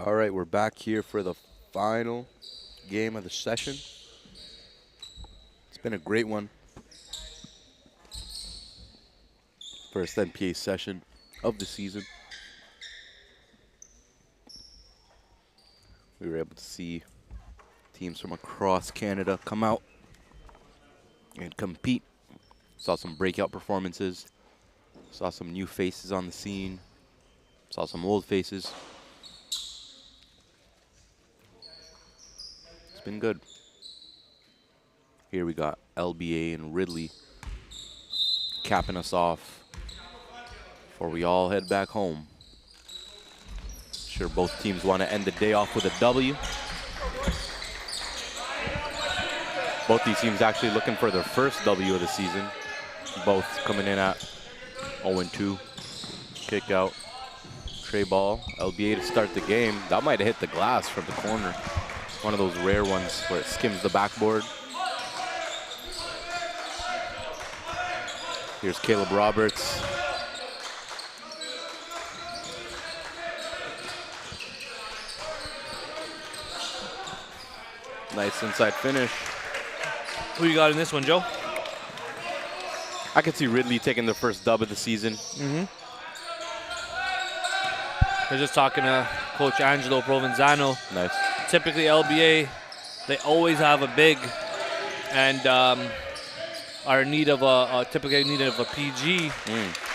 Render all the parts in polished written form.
All right, we're back here for the final game of the session. It's been a great one. First NPA session of the season. We were able to see teams from across Canada come out and compete. Saw some breakout performances. Saw some new faces on the scene. Saw some old faces. It's been good. Here we got LBA and Ridley capping us off before we all head back home. Sure both teams want to end the day off with a W. Both these teams actually looking for their first W of the season. Both coming in at 0-2. Kick out. Tray ball. LBA to start the game. That might have hit the glass from the corner. One of those rare ones where it skims the backboard. Here's Caleb Roberts. Nice inside finish. Who you got in this one, Joe? I could see Ridley taking the first dub of the season. I was just talking to Coach Angelo Provenzano. Nice. Typically LBA, they always have a big and are in need of typically in need of a PG.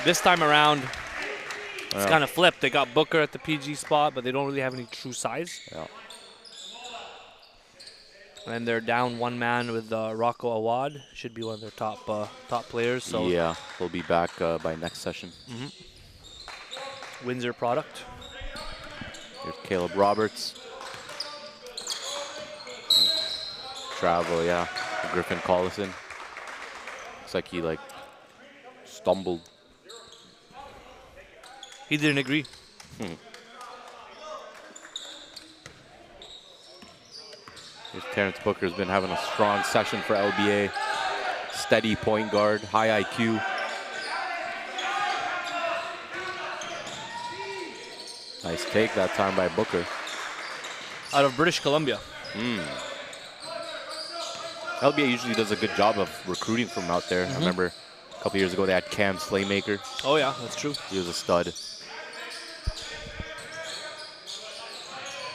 This time around, it's kind of flipped. They got Booker at the PG spot, but they don't really have any true size. Yeah. And they're down one man with Rocco Awad. Should be one of their top players. So yeah, we'll be back by next session. Windsor product. Here's Caleb Roberts. Travel, yeah. Griffin Collison. Looks like he stumbled. He didn't agree. Here's Terrence Booker's been having a strong session for LBA. Steady point guard, high IQ. Nice take that time by Booker. Out of British Columbia. LBA usually does a good job of recruiting from out there. I remember a couple years ago they had Cam Slaymaker. Oh yeah, that's true. He was a stud.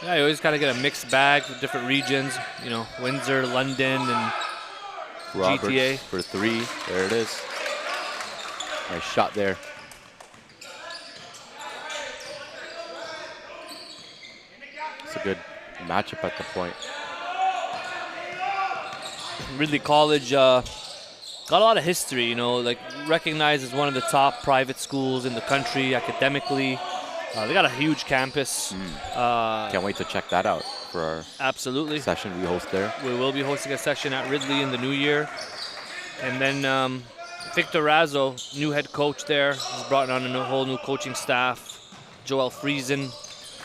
Yeah, you always kind of get a mixed bag with different regions. You know, Windsor, London, and Roberts GTA. for three. There it is. Nice shot there. It's a good matchup at the point. Ridley College got a lot of history, you know, like recognized as one of the top private schools in the country academically. They got a huge campus. Can't wait to check that out for our Absolutely. session we host there. We will be hosting a session at Ridley in the new year. And then Victor Razzo, new head coach there, has brought on a whole new coaching staff. Joel Friesen.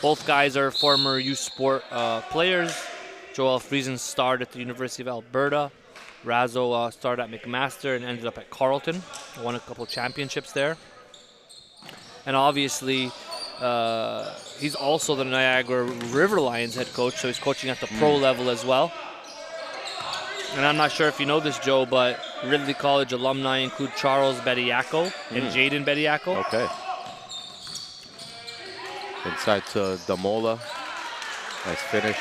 Both guys are former youth sport players. Joel Friesen started at the University of Alberta. Razzo started at McMaster and ended up at Carleton. Won a couple championships there. And obviously, he's also the Niagara River Lions head coach, so he's coaching at the pro level as well. And I'm not sure if you know this, Joe, but Ridley College alumni include Charles Bediako and Jaden Bediako. Okay. Inside to Damola. Nice finish.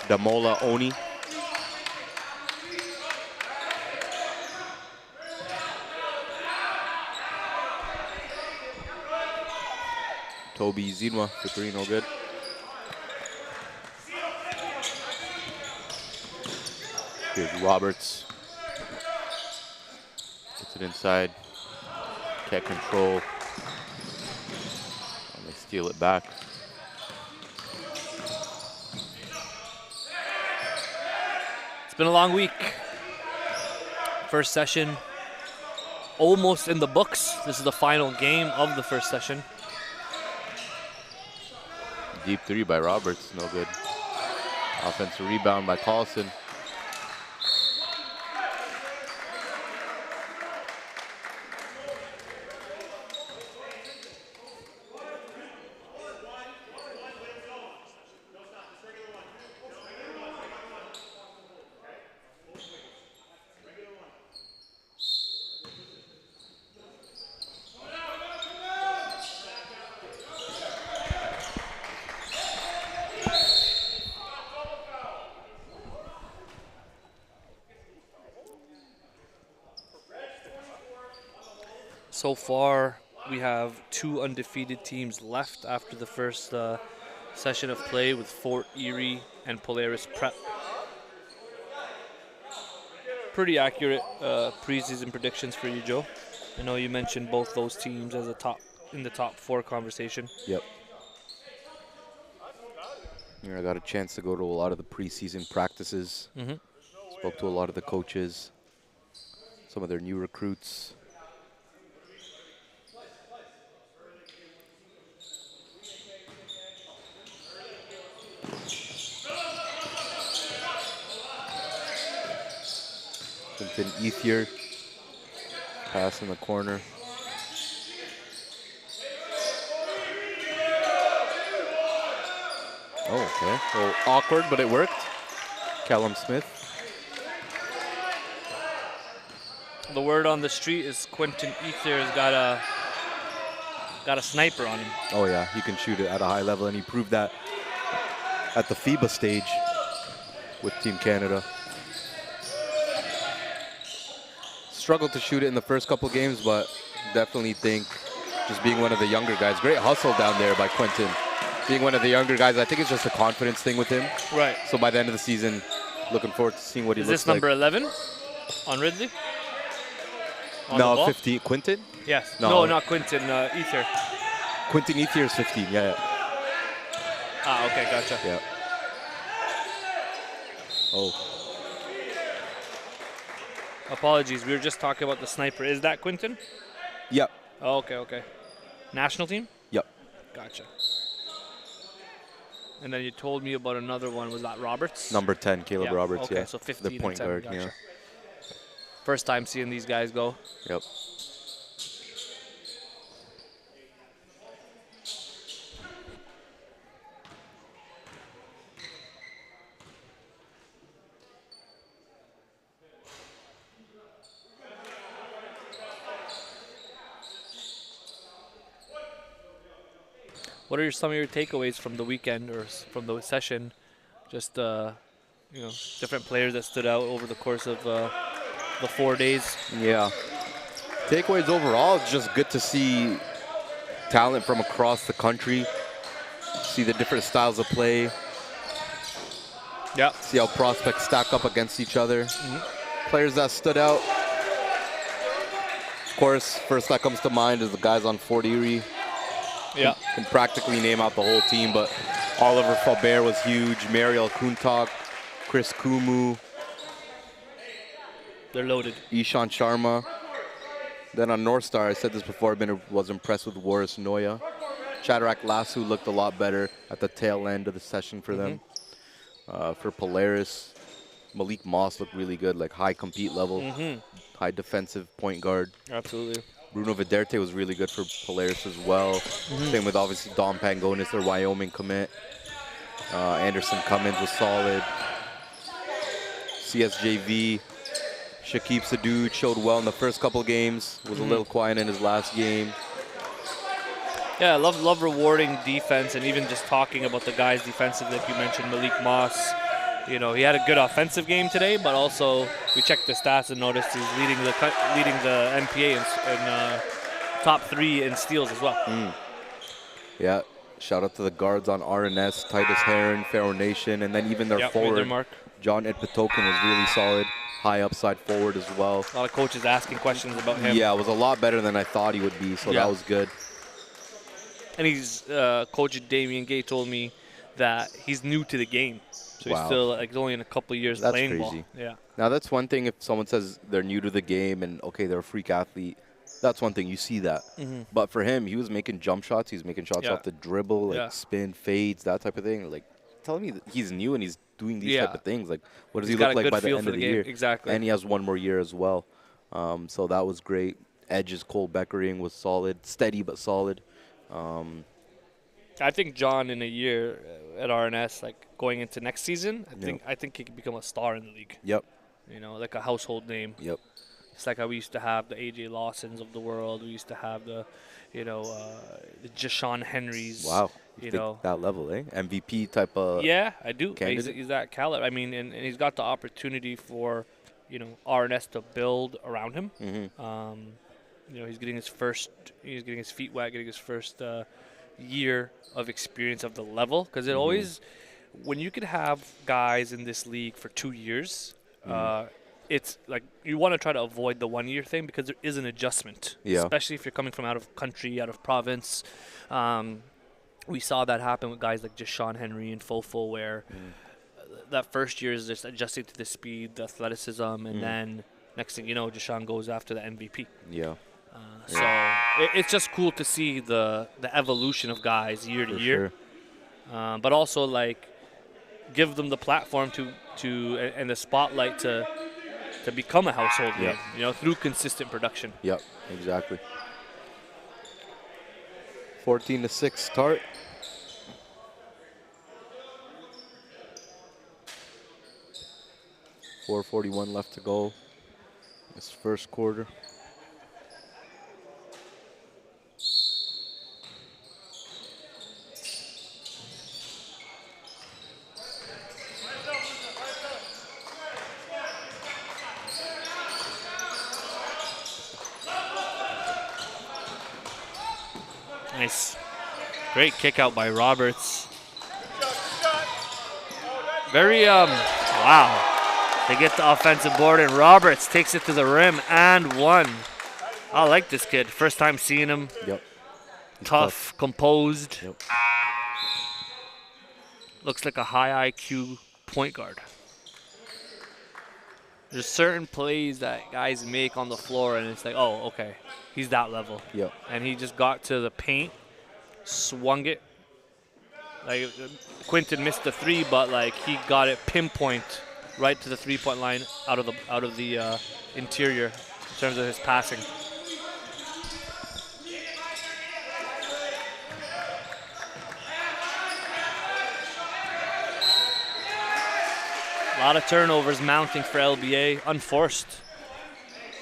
Damola Oni. Toby Zinwa for three, no good. Here's Roberts. Gets it inside. Can't control. And they steal it back. It's been a long week. First session almost in the books. This is the final game of the first session. Deep three by Roberts, no good. Offensive rebound by Collison. So far, we have 2 undefeated teams left after the first session of play with Fort Erie and Polaris Prep. Pretty accurate preseason predictions for you, Joe. I know you mentioned both those teams as in the top 4 conversation. Yep. I got a chance to go to a lot of the preseason practices. Mm-hmm. Spoke to a lot of the coaches, some of their new recruits. Quentin Ethier, pass in the corner. Oh, okay. A little awkward, but it worked. Callum Smith. The word on the street is Quentin Ethier has got a sniper on him. Oh yeah, he can shoot it at a high level, and he proved that at the FIBA stage with Team Canada. Struggled to shoot it in the first couple games, but definitely think just being one of the younger guys. Great hustle down there by Quentin. Being one of the younger guys, I think it's just a confidence thing with him. Right. So by the end of the season, looking forward to seeing what he Is looks this like. number 11 on Ridley? On the No, ball? 15. Quentin? Yes. No. No, not Quentin. Ethier. Quentin Ethier is 15, yeah. Ah, okay, gotcha. Yeah. Oh, Apologies, we were just talking about the sniper. Is that Quentin? yep, Oh, okay. National team? yep. Gotcha. And then you told me about another one. Was that Roberts? Number 10, Caleb Yeah, Roberts, okay, yeah. so 15 the point and 10, guard, gotcha. yeah. First time seeing these guys go. Yep. What are some of your takeaways from the weekend or from the session? Just different players that stood out over the course of the 4 days. Yeah. Takeaways overall, it's just good to see talent from across the country, see the different styles of play, Yeah. see how prospects stack up against each other. Players that stood out. Of course, first that comes to mind is the guys on Fort Erie. Yeah. Can practically name out the whole team, but Oliver Faubert was huge, Mariel Kuntak, Chris Kumu, They're loaded. Ishan Sharma. Then on North Star, I said this before, was impressed with Waris Noya. Shadrach Lasso looked a lot better at the tail end of the session for them. For Polaris, Malik Moss looked really good, like high compete level, high defensive point guard. Absolutely. Bruno Viderte was really good for Polaris as well. Same with obviously Dom Pangonis, their Wyoming commit. Anderson Cummins was solid. CSJV, Shakib Sadoud showed well in the first couple games. Was a little quiet in his last game. Yeah, I love rewarding defense and even just talking about the guys defensively, like you mentioned, Malik Moss. You know, he had a good offensive game today, but also we checked the stats and noticed he's leading the NPA in top 3 in steals as well. Yeah, shout out to the guards on RNS, Titus Heron, Pharaoh Nation, and then even their Yep, made their forward, mark. John Edpetokin was really solid. High upside forward as well. A lot of coaches asking questions about him. Yeah, it was a lot better than I thought he would be, so Yeah. that was good. And Coach Damian Gay told me that he's new to the game. So Wow. he's still like only in a couple of years That's playing crazy. ball. Yeah. Now, that's one thing if someone says they're new to the game and, okay, they're a freak athlete. That's one thing. You see that. But for him, he was making jump shots. He's making shots Yeah. off the dribble, like Yeah. spin, fades, that type of thing. Like, telling me that he's new and he's doing these Yeah. type of things. Like, what does He's he got look a like good by the feel end for of the the game. year? Exactly. And he has one more year as well. So that was great. Edge's Cole Beckering was solid. Steady but solid. I think John in a year at RNS, like going into next season, I think he could become a star in the league. Yep. You know, like a household name. Yep. It's like how we used to have the AJ Lawsons of the world. We used to have the Jashawn Henrys. Wow. You think know. that level, eh? MVP type of. Yeah, I do. He's, candidate? he's that caliber. I mean, and he's got the opportunity for, RNS to build around him. You know, he's getting his feet wet, getting his first year of experience of the level. Because it always, when you could have guys in this league for 2 years, it's like you want to try to avoid the 1 year thing because there is an adjustment, Yeah. especially if you're coming from out of country, out of province. We saw that happen with guys like Jashawn Henry and Fofo, where that first year is just adjusting to the speed, the athleticism, and then next thing you know, Jashawn goes after the MVP. Yeah. So it's just cool to see the evolution of guys year to For year, but also like give them the platform to and the spotlight to become a household name, you know, through consistent production. Yep, exactly. 14-6 start. .441 left to go. This first quarter. Nice. Great kick out by Roberts. Very, wow. They get the offensive board, and Roberts takes it to the rim and one. I like this kid. First time seeing him. Yep. Tough, composed. Yep. Looks like a high IQ point guard. There's certain plays that guys make on the floor, and it's like, oh, okay, he's that level. Yep. And he just got to the paint, swung it. Like Quinton missed the three, but like he got it pinpoint right to the 3-point line out of the interior in terms of his passing. A lot of turnovers mounting for LBA, unforced.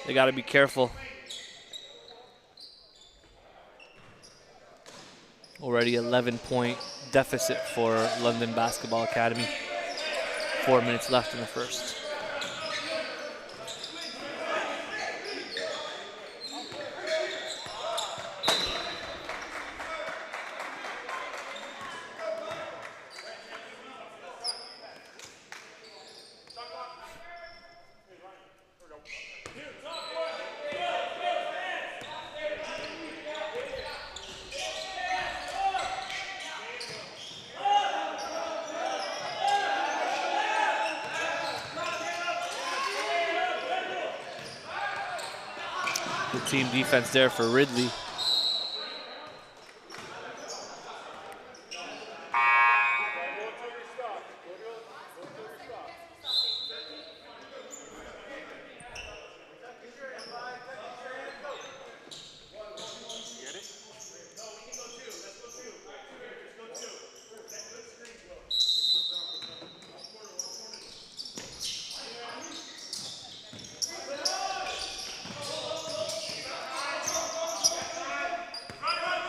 They got to be careful. Already 11-point deficit for London Basketball Academy. 4 minutes left in the first. Good team defense there for Ridley.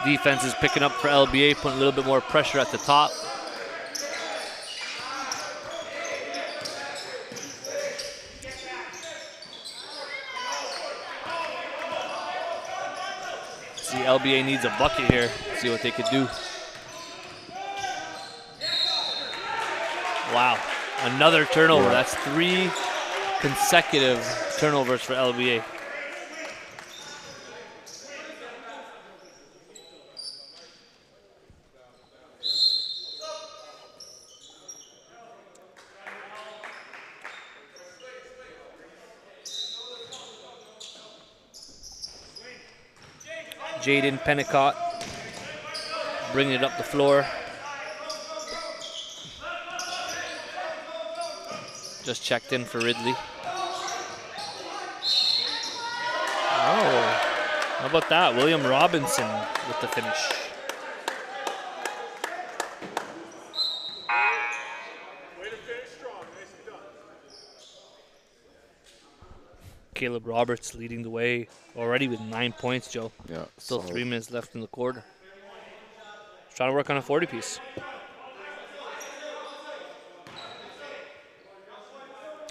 Defense is picking up for LBA, putting a little bit more pressure at the top. See, LBA needs a bucket here. See what they could do. Wow, another turnover. That's 3 consecutive turnovers for LBA. Jaden Pennicott bringing it up the floor. Just checked in for Ridley. Oh, how about that? William Robinson with the finish. Caleb Roberts leading the way already with 9 points, Joe. Yeah. Still solid. 3 minutes left in the quarter. Trying to work on a 40-piece.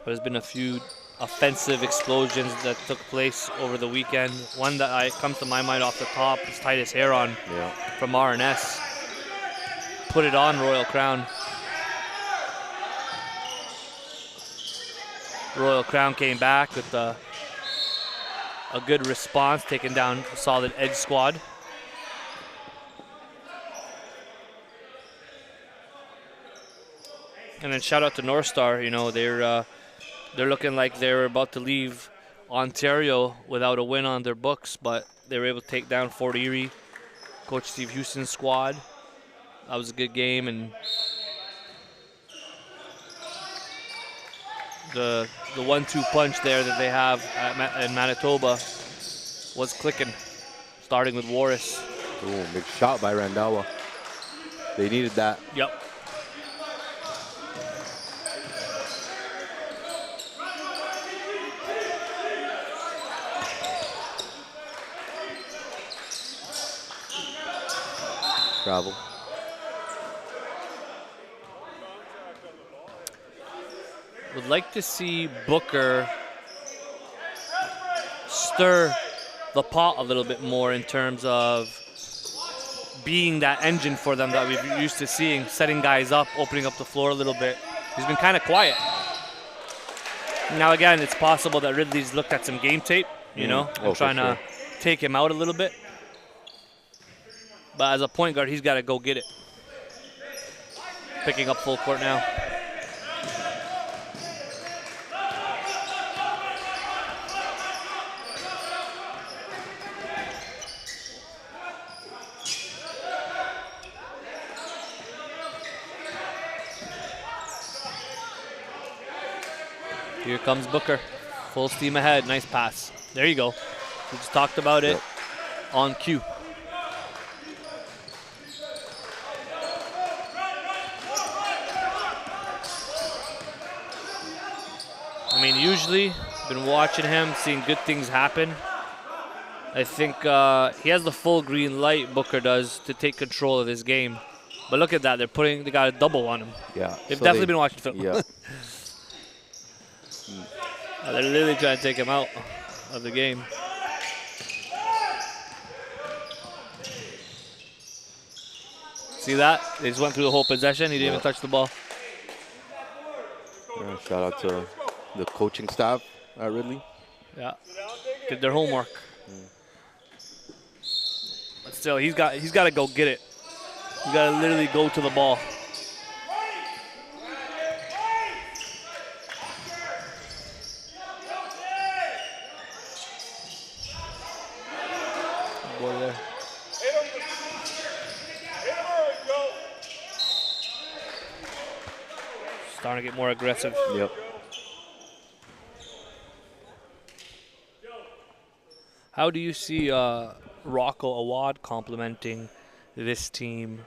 There's been a few offensive explosions that took place over the weekend. One that comes to my mind off the top is Titus Heron from RNS. Put it on Royal Crown. Royal Crown came back with a good response, taking down a solid edge squad. And then shout out to North Star. You know, they're looking like they're about to leave Ontario without a win on their books, but they were able to take down Fort Erie, Coach Steve Houston's squad. That was a good game, and the 1-2 punch there that they have in Manitoba was clicking, starting with Warris. Ooh, big shot by Randawa. They needed that. Yep. Travel. Would like to see Booker stir the pot a little bit more in terms of being that engine for them that we've used to seeing, setting guys up, opening up the floor a little bit. He's been kind of quiet. Now again, it's possible that Ridley's looked at some game tape, you know, and trying to take him out a little bit. But as a point guard, he's got to go get it. Picking up full court now. Here comes Booker. Full steam ahead. Nice pass. There you go. We just talked about it on cue. I mean, usually, been watching him, seeing good things happen. I think he has the full green light, Booker does, to take control of this game. But look at that. They got a double on him. Yeah. They've definitely been watching film. Yeah. They're literally trying to take him out of the game. See that? They just went through the whole possession. He didn't even touch the ball. Yeah, shout out to the coaching staff at Ridley. Yeah, did their homework. But still, he's got to go get it. He's got to literally go to the ball. Boy there. Starting to get more aggressive. Yep. How do you see Rocco Awad complementing this team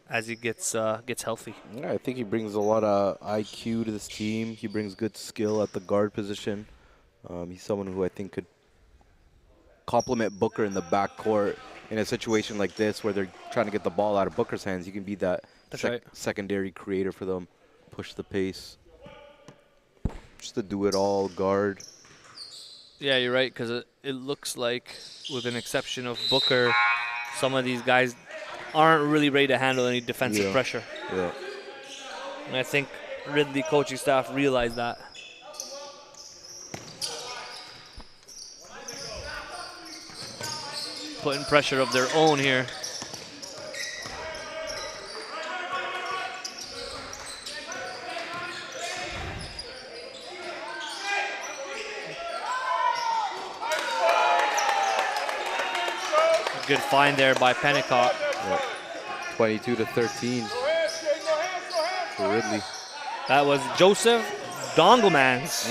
as he gets healthy? Yeah, I think he brings a lot of IQ to this team. He brings good skill at the guard position. He's someone who I think could complement Booker in the backcourt in a situation like this where they're trying to get the ball out of Booker's hands. He can be that secondary creator for them, push the pace, just to do it all guard. Yeah, you're right, because it looks like, with an exception of Booker, some of these guys aren't really ready to handle any defensive pressure. Yeah. And I think Ridley coaching staff realized that. Putting pressure of their own here. Good find there by Pennicott. Yep. 22-13 for Ridley. That was Joseph Dongelmans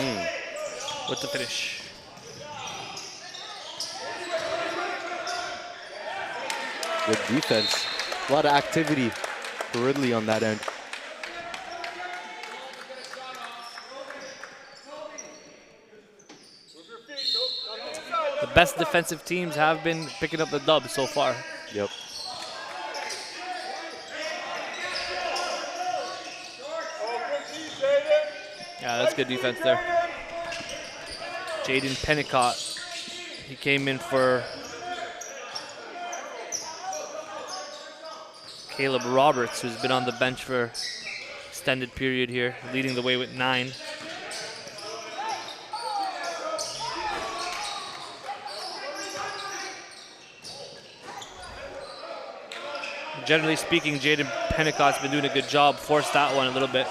with the finish. Good defense. A lot of activity for Ridley on that end. The best defensive teams have been picking up the dub so far. Yep. Yeah, that's good defense there. Jaden Pennicott. He came in for Caleb Roberts, who's been on the bench for extended period here, leading the way with 9. Generally speaking, Jaden Pennicott's been doing a good job. Forced that one a little bit.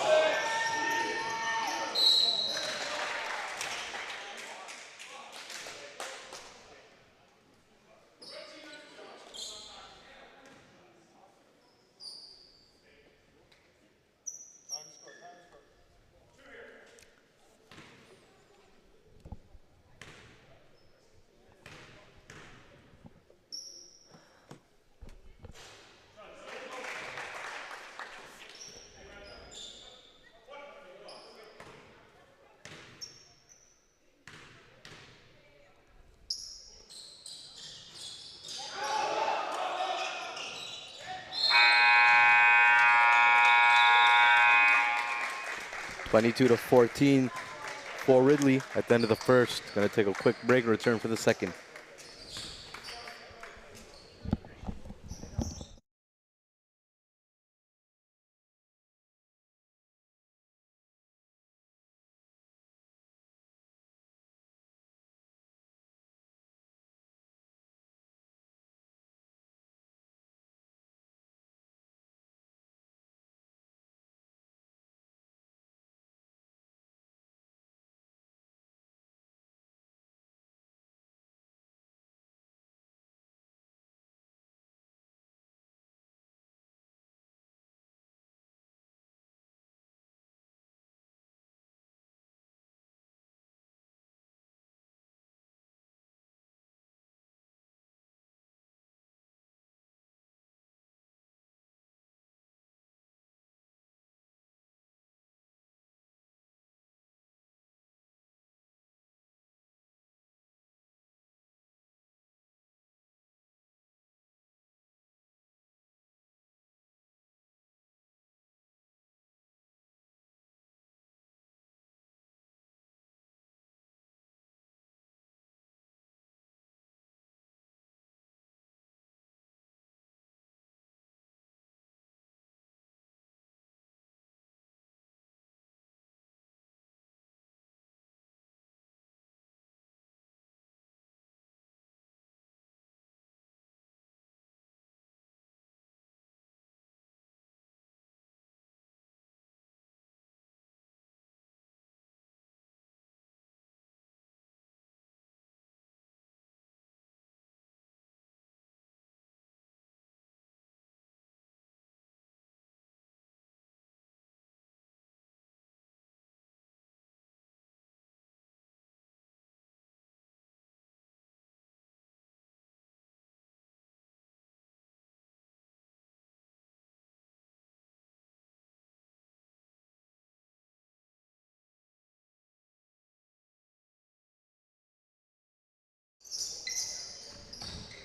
(22-14) for Ridley at the end of the first. Going to take a quick break and return for the second.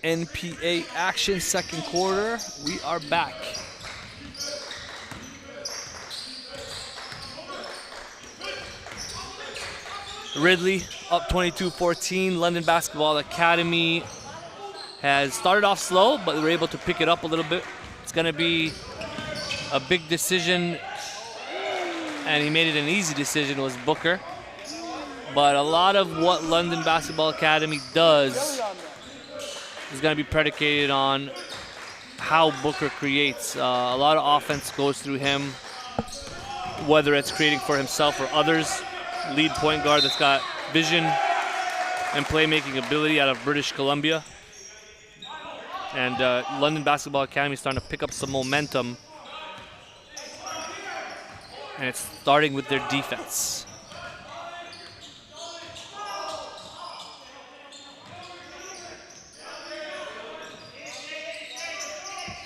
NPA action, second quarter. We are back. Ridley up 22-14. London Basketball Academy has started off slow, but they were able to pick it up a little bit. It's going to be a big decision, and he made it an easy decision, was Booker. But a lot of what London Basketball Academy does is going to be predicated on how Booker creates. A lot of offense goes through him, whether it's creating for himself or others. Lead point guard that's got vision and playmaking ability out of British Columbia. And London Basketball Academy is starting to pick up some momentum. And it's starting with their defense.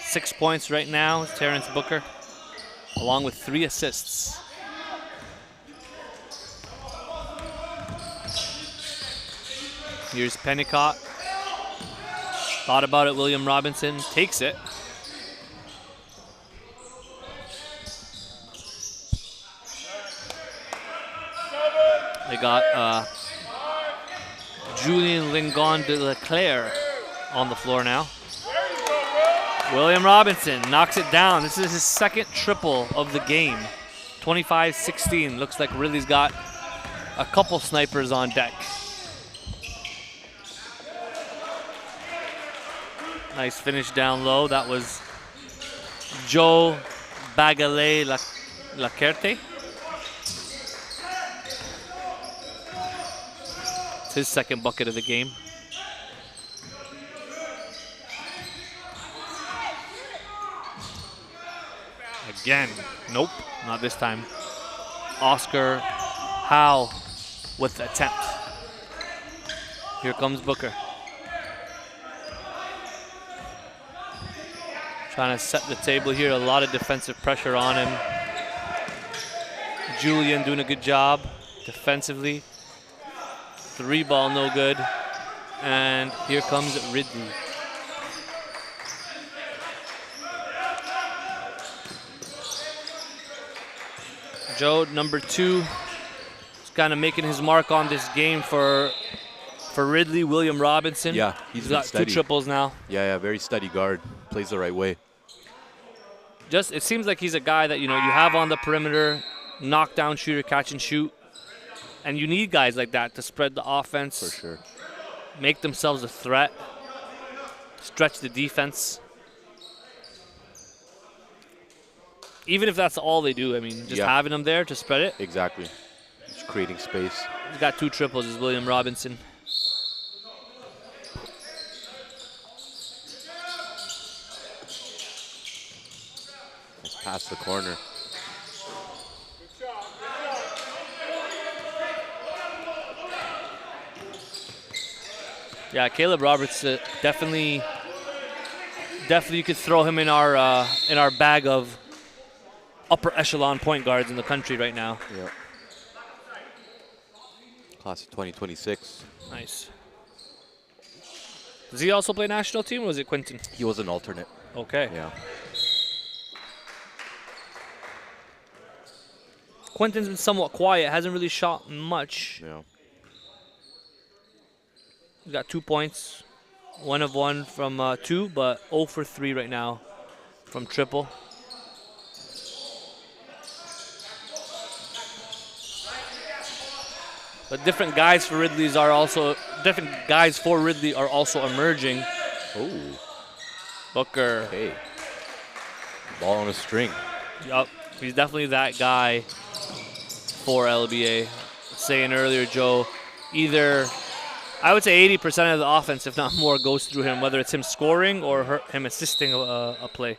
Six points right now is Terrence Booker, along with 3 assists. Here's Pennicott. Thought about it, William Robinson takes it. They got Julian Lingon de Leclerc on the floor now. William Robinson knocks it down. This is his second triple of the game. 25-16. Looks like Ridley's got a couple snipers on deck. Nice finish down low. That was Joe Bagale Lacerte. It's his second bucket of the game. Again, nope, not this time. Oscar Howe with the attempt. Here comes Booker. Trying to set the table here, a lot of defensive pressure on him. Julian doing a good job defensively. 3-ball, no good. And here comes Ridley. Joe, number 2, is kind of making his mark on this game for Ridley. William Robinson. Yeah, he's got steady. 2 triples now. Yeah, very steady guard. Plays the right way. It seems like he's a guy that you have on the perimeter, knockdown shooter, catch and shoot, and you need guys like that to spread the offense. For sure. Make themselves a threat, stretch the defense. Even if that's all they do, I mean, just having them there to spread it. Exactly. Just creating space. He's got 2 triples, is William Robinson. Let's pass the corner. Yeah, Caleb Roberts definitely you could throw him in our bag of upper echelon point guards in the country right now. Yeah. Class of 2026. Nice. Does he also play national team, or was it Quentin? He was an alternate. Okay. Yeah. Quentin's been somewhat quiet, hasn't really shot much. Yeah. He's got 2 points, 1 of 1 from 2, but 0 for 3 right now from triple. But different guys for Ridley are also emerging. Oh. Booker. Hey. Ball on a string. Yup. He's definitely that guy for LBA. Saying earlier, Joe, I would say 80% of the offense, if not more, goes through him, whether it's him scoring or him assisting a play.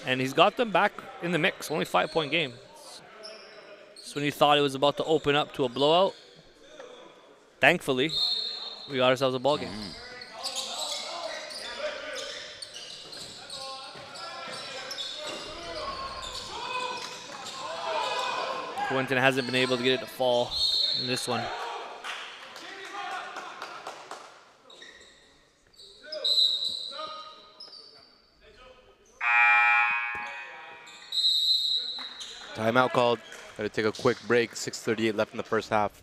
And he's got them back in the mix. Only 5-point game. So when you thought it was about to open up to a blowout, thankfully, we got ourselves a ball game. Quentin hasn't been able to get it to fall in this one. Timeout called. Got to take a quick break. 6:38 left in the first half.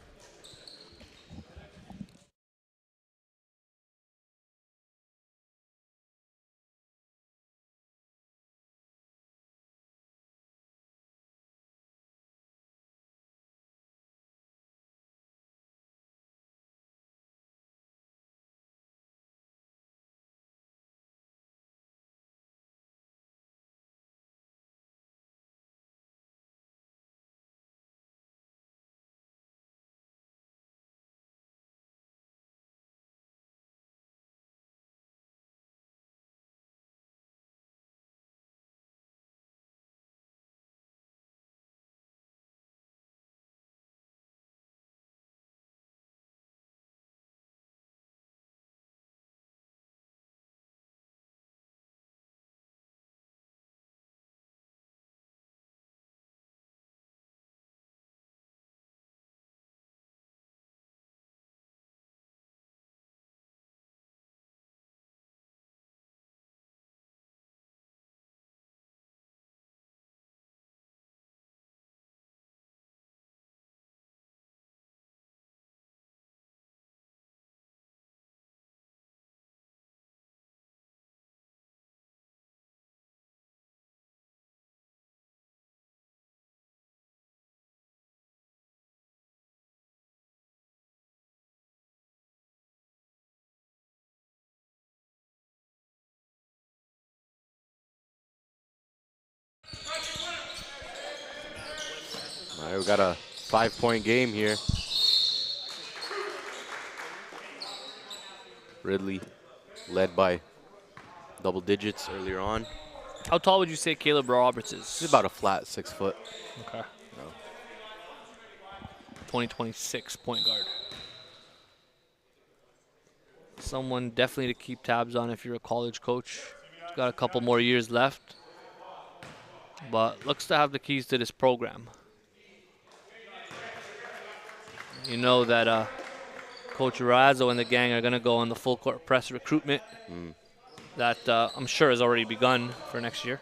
right, we got a 5-point game here. Ridley led by double digits earlier on. How tall would you say Caleb Roberts is? He's about a flat 6 foot. Okay. You know. 2026 point guard. Someone definitely to keep tabs on if you're a college coach. Got a couple more years left, but looks to have the keys to this program. You know that Coach Razzo and the gang are going to go on the full court press recruitment that I'm sure has already begun for next year.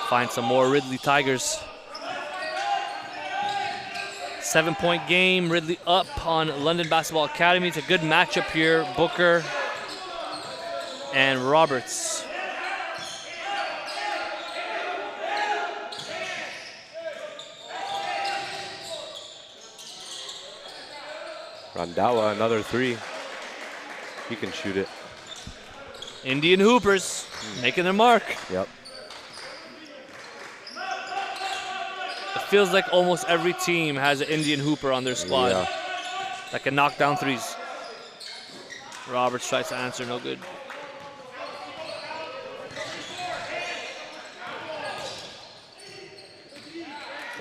Find some more Ridley Tigers. 7-point game, Ridley up on London Basketball Academy. It's a good matchup here, Booker and Roberts. Randawa, another 3. He can shoot it. Indian Hoopers making their mark. Yep. It feels like almost every team has an Indian Hooper on their squad that can knock down threes. Roberts tries to answer, no good.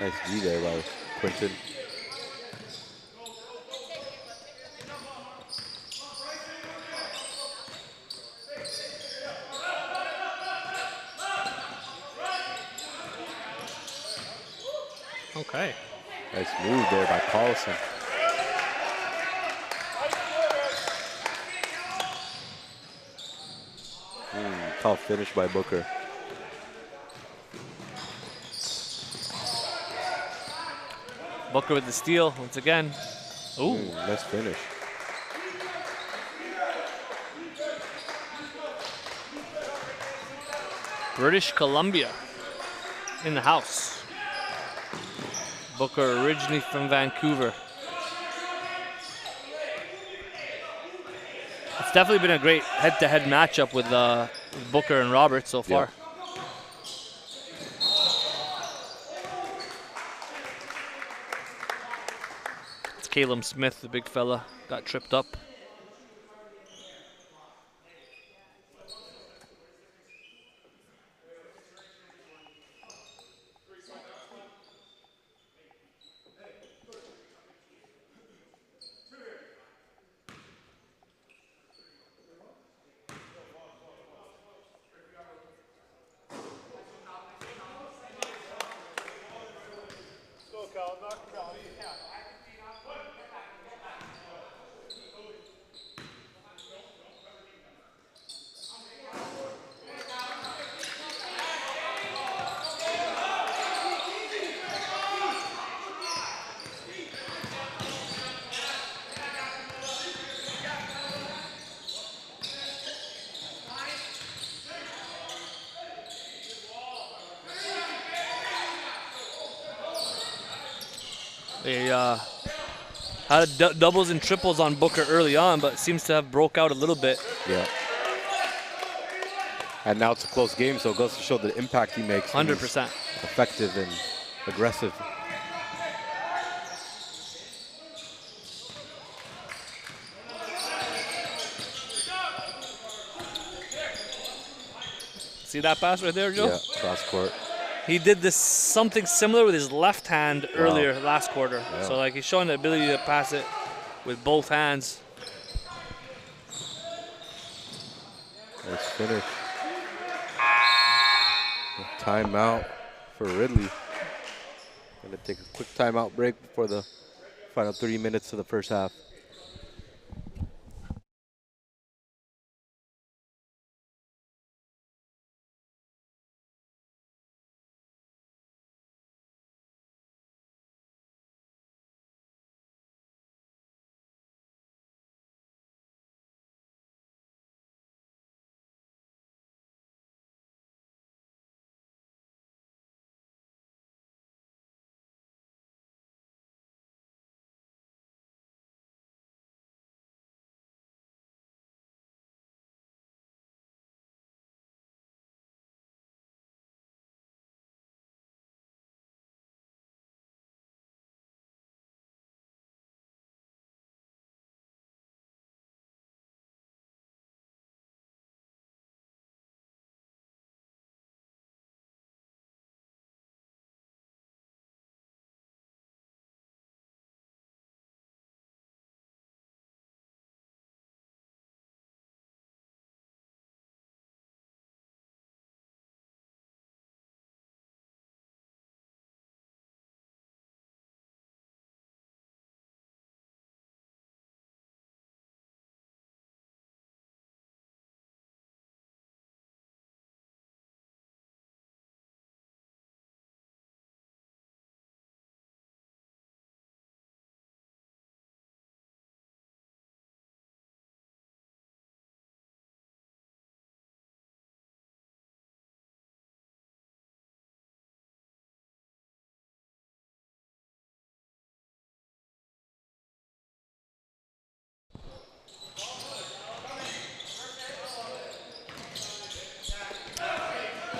Nice D there by Quinton. Okay. Nice move there by Paulson. Tough finish by Booker. Booker with the steal once again. Ooh. Nice finish. British Columbia in the house. Booker originally from Vancouver. It's definitely been a great head-to-head matchup with Booker and Roberts so far. It's Caleb Smith, the big fella, got tripped up. They had doubles and triples on Booker early on, but seems to have broke out a little bit. Yeah. And now it's a close game, so it goes to show the impact he makes. 100%. Effective and aggressive. See that pass right there, Joe? Yeah, cross court. He did this something similar with his left hand earlier last quarter. Yeah. So like he's showing the ability to pass it with both hands. Nice finish. Timeout for Ridley. Gonna take a quick timeout break before the final 3 minutes of the first half.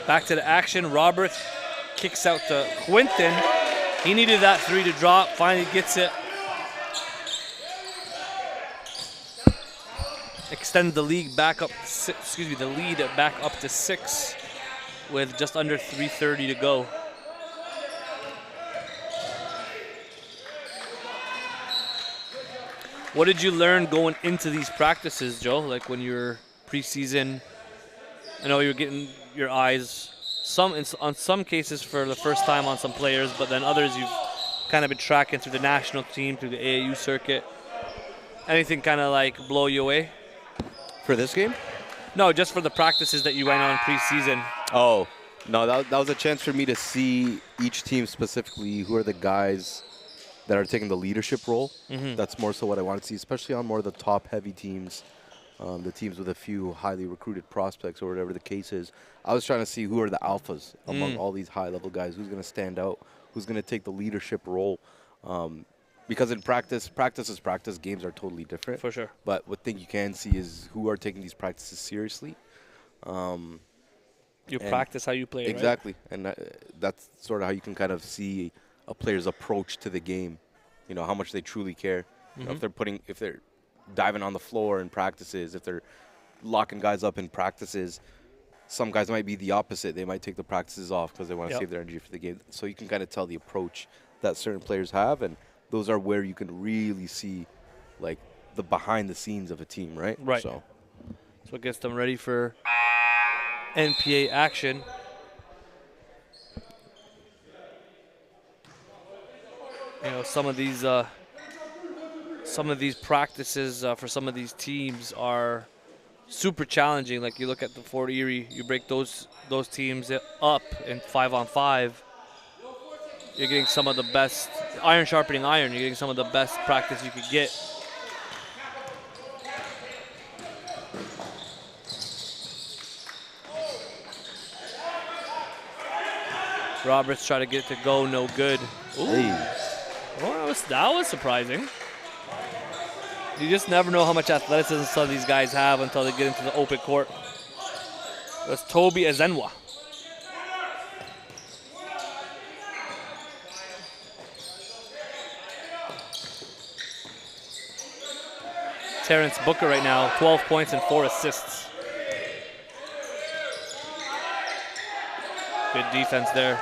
Back to the action. Roberts kicks out to Quinton. He needed that 3 to drop. Finally gets it. Extend the lead back up. The lead back up to 6 with just under 3:30 to go. What did you learn going into these practices, Joe? Like when you were preseason, I know you're getting your eyes on some cases for the first time on some players, but then others you've kind of been tracking through the national team, through the AAU circuit. Anything kind of like blow you away? For this game? No, just for the practices that you went on preseason. Oh, no, that was a chance for me to see each team specifically, who are the guys that are taking the leadership role. That's more so what I want to see, especially on more of the top-heavy teams, the teams with a few highly recruited prospects or whatever the case is. I was trying to see who are the alphas among all these high-level guys, who's going to stand out, who's going to take the leadership role. Because in practice is practice. Games are totally different. For sure. But what thing you can see is who are taking these practices seriously. You practice how you play, exactly. Right? And that's sort of how you can kind of see a player's approach to the game. You know, how much they truly care. You know, if they're diving on the floor in practices, if they're locking guys up in practices, some guys might be the opposite. They might take the practices off because they want to save their energy for the game. So you can kind of tell the approach that certain players have, and those are where you can really see, like, the behind the scenes of a team, right? Right. So it gets them ready for NPA action. You know, some of these practices for some of these teams are super challenging. Like you look at the Fort Erie, you break those teams up in 5-on-5. You're getting some of the best iron sharpening iron. You're getting some of the best practice you could get. Roberts try to get it to go, no good. Ooh. hey. Well, that was surprising. You just never know how much athleticism some of these guys have until they get into the open court. That's Toby Ezenwa. Terrence Booker right now, 12 points and 4 assists. Good defense there.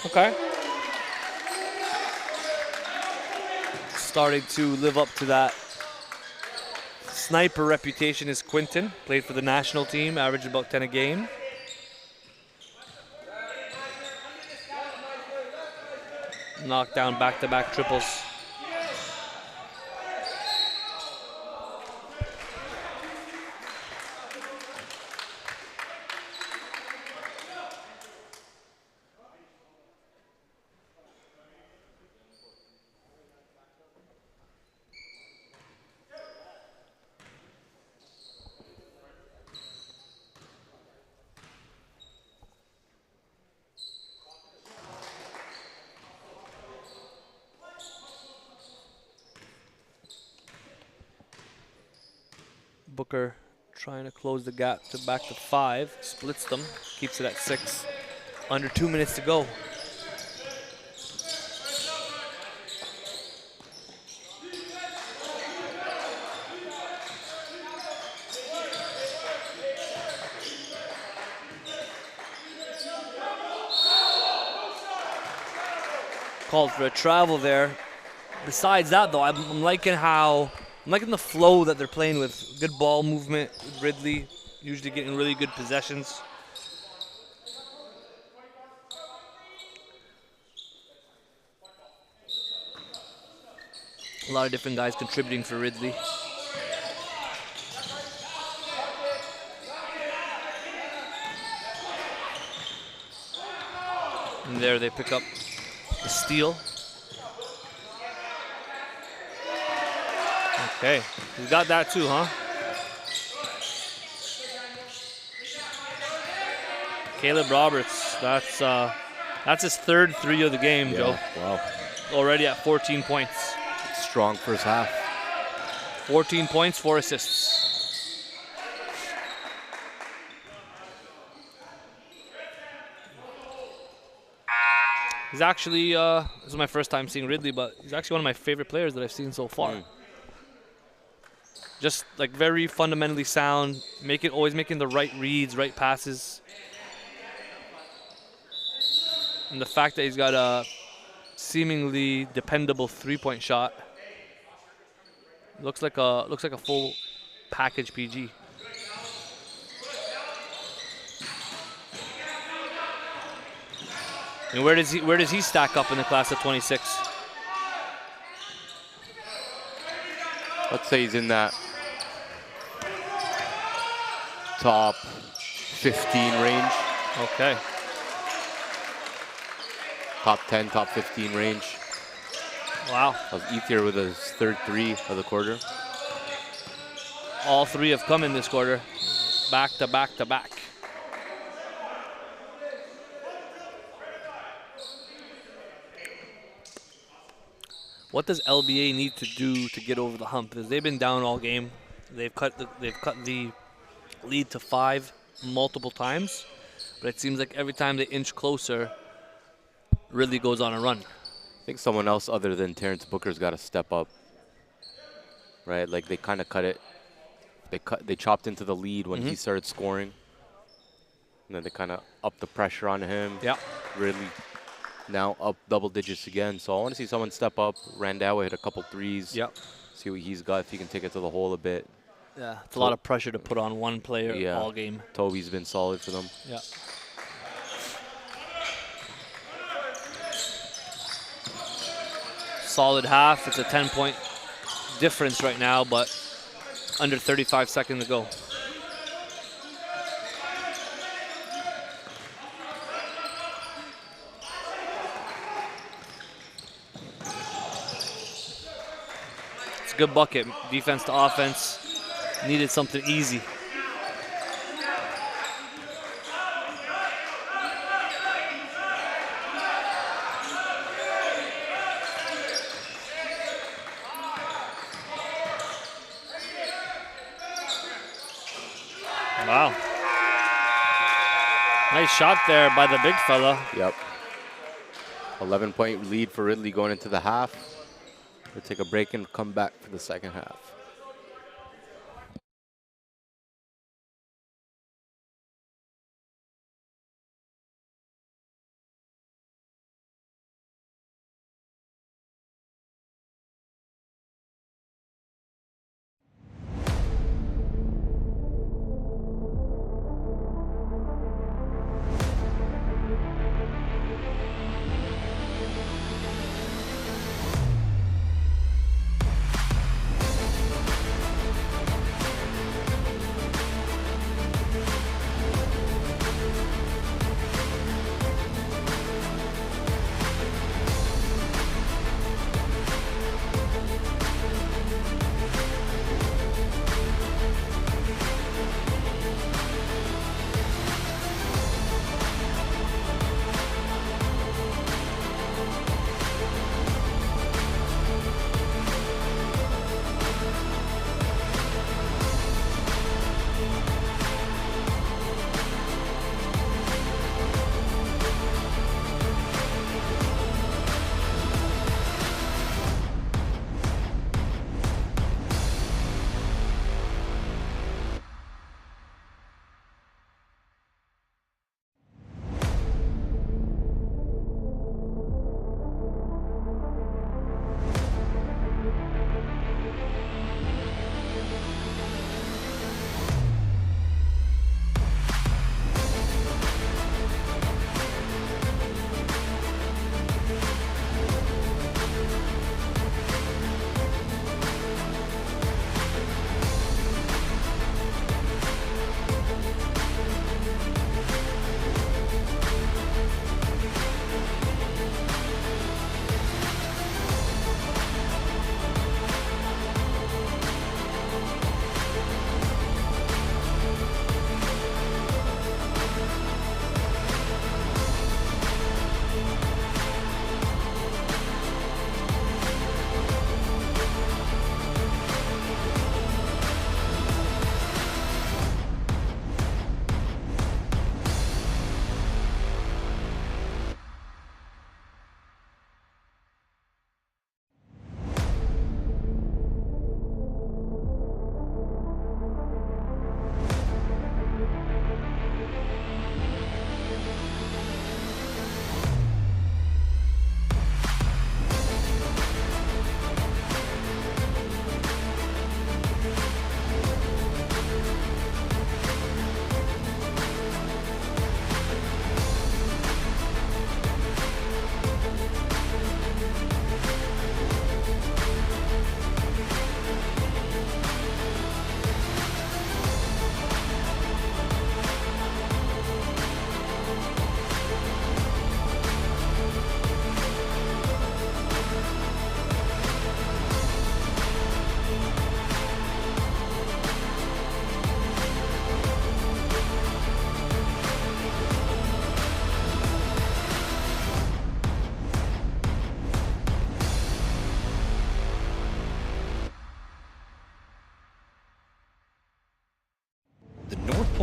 Okay. Starting to live up to that sniper reputation is Quinton. Played for the national team, averaged about 10 a game. Knocked down back-to-back triples. Booker trying to close the gap to back to 5, splits them, keeps it at 6. Under 2 minutes to go. Called for a travel there. Besides that, though, I'm liking the flow that they're playing with. Good ball movement with Ridley, usually getting really good possessions. A lot of different guys contributing for Ridley. And there they pick up the steal. Okay, he's got that too, huh? Caleb Roberts, that's his third three of the game, Joe. Wow. Already at 14 points. Strong first half. 14 points, 4 assists. He's actually, this is my first time seeing Ridley, but he's actually one of my favorite players that I've seen so far. Just like very fundamentally sound, always making the right reads, right passes. And the fact that he's got a seemingly dependable three-point shot looks like a full package PG. And where does he stack up in the class of 26? Let's say he's in that top 15 range. Okay. Top 10, top 15 range. Wow. That was Ethier with his third three of the quarter. All three have come in this quarter. Back to back to back. What does LBA need to do to get over the hump? Because they've been down all game. They've cut the lead to 5 multiple times, but it seems like every time they inch closer, Ridley goes on a run. I think someone else other than Terrence Booker's got to step up, right? Like they kind of cut it. They chopped into the lead when he started scoring, and then they kind of upped the pressure on him. Yeah. Ridley now up double digits again. So I want to see someone step up. Randall hit a couple threes. Yep. See what he's got, if he can take it to the hole a bit. Yeah, it's a lot of pressure to put on one player all game. Toby's been solid for them. Yeah. Solid half. It's a 10-point difference right now, but under 35 seconds to go. It's a good bucket. Defense to offense. Needed something easy. Wow. Nice shot there by the big fella. Yep. 11-point lead for Ridley going into the half. We'll take a break and come back for the second half.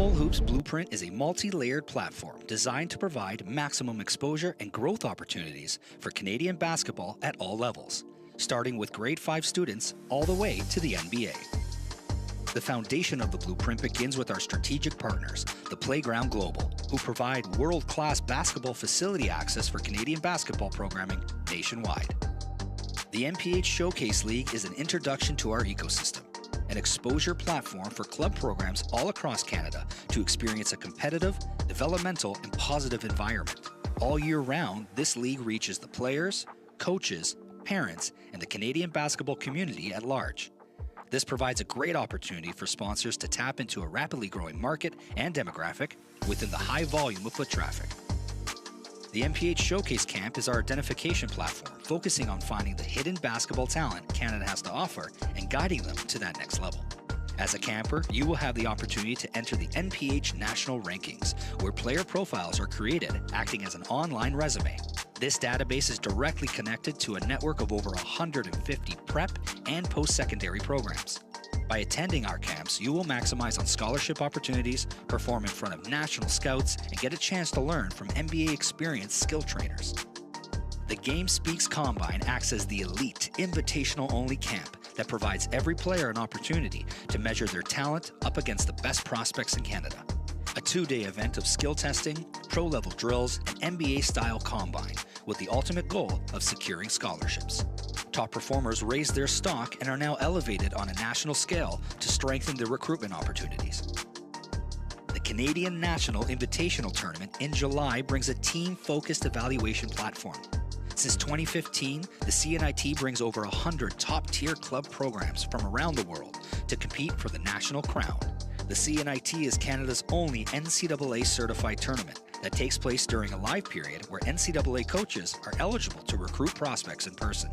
Pole Hoops Blueprint is a multi-layered platform designed to provide maximum exposure and growth opportunities for Canadian basketball at all levels, starting with grade 5 students all the way to the NBA. The foundation of the Blueprint begins with our strategic partners, the Playground Global, who provide world-class basketball facility access for Canadian basketball programming nationwide. The NPH Showcase League is an introduction to our ecosystem, an exposure platform for club programs all across Canada to experience a competitive, developmental, and positive environment. All year round, this league reaches the players, coaches, parents, and the Canadian basketball community at large. This provides a great opportunity for sponsors to tap into a rapidly growing market and demographic within the high volume of foot traffic. The NPH Showcase Camp is our identification platform, focusing on finding the hidden basketball talent Canada has to offer and guiding them to that next level. As a camper, you will have the opportunity to enter the NPH National Rankings, where player profiles are created, acting as an online resume. This database is directly connected to a network of over 150 prep and post-secondary programs. By attending our camps, you will maximize on scholarship opportunities, perform in front of national scouts, and get a chance to learn from NBA experienced skill trainers. The Game Speaks Combine acts as the elite, invitational-only camp that provides every player an opportunity to measure their talent up against the best prospects in Canada. A 2-day event of skill testing, pro-level drills, and NBA-style combine, with the ultimate goal of securing scholarships. Top performers raised their stock and are now elevated on a national scale to strengthen their recruitment opportunities. The Canadian National Invitational Tournament in July brings a team-focused evaluation platform. Since 2015, the CNIT brings over 100 top-tier club programs from around the world to compete for the national crown. The CNIT is Canada's only NCAA-certified tournament that takes place during a live period where NCAA coaches are eligible to recruit prospects in person.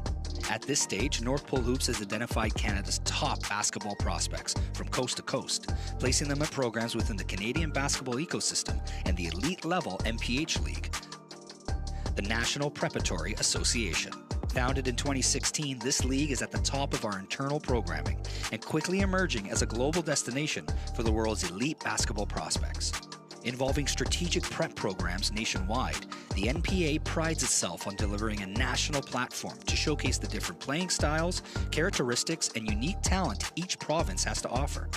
At this stage, North Pole Hoops has identified Canada's top basketball prospects from coast to coast, placing them at programs within the Canadian basketball ecosystem and the elite-level NPH League, the National Preparatory Association. Founded in 2016, this league is at the top of our internal programming and quickly emerging as a global destination for the world's elite basketball prospects. Involving strategic prep programs nationwide, the NPA prides itself on delivering a national platform to showcase the different playing styles, characteristics, and unique talent each province has to offer.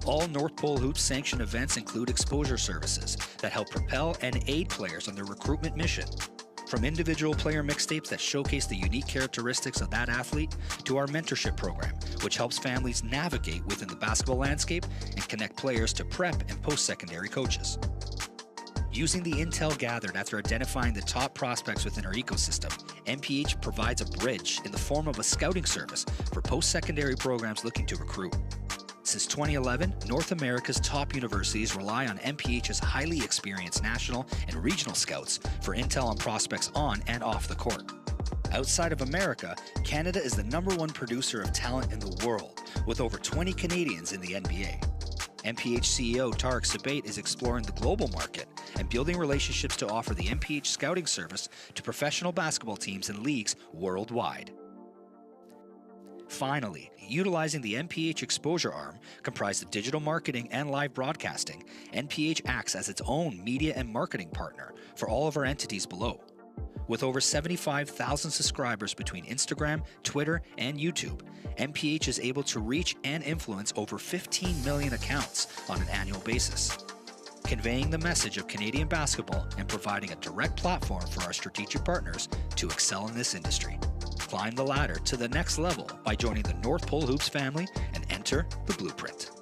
All North Pole Hoops sanctioned events include exposure services that help propel and aid players on their recruitment mission. From individual player mixtapes that showcase the unique characteristics of that athlete, to our mentorship program, which helps families navigate within the basketball landscape and connect players to prep and post-secondary coaches. Using the intel gathered after identifying the top prospects within our ecosystem, NPH provides a bridge in the form of a scouting service for post-secondary programs looking to recruit. Since 2011, North America's top universities rely on NPH's highly experienced national and regional scouts for intel on prospects on and off the court. Outside of America, Canada is the #1 producer of talent in the world, with over 20 Canadians in the NBA. NPH CEO Tarek Sabate is exploring the global market and building relationships to offer the NPH scouting service to professional basketball teams and leagues worldwide. Finally, utilizing the NPH exposure arm, comprised of digital marketing and live broadcasting, NPH acts as its own media and marketing partner for all of our entities below. With over 75,000 subscribers between Instagram, Twitter, and YouTube, NPH is able to reach and influence over 15 million accounts on an annual basis, conveying the message of Canadian basketball and providing a direct platform for our strategic partners to excel in this industry. Climb the ladder to the next level by joining the North Pole Hoops family and enter the Blueprint.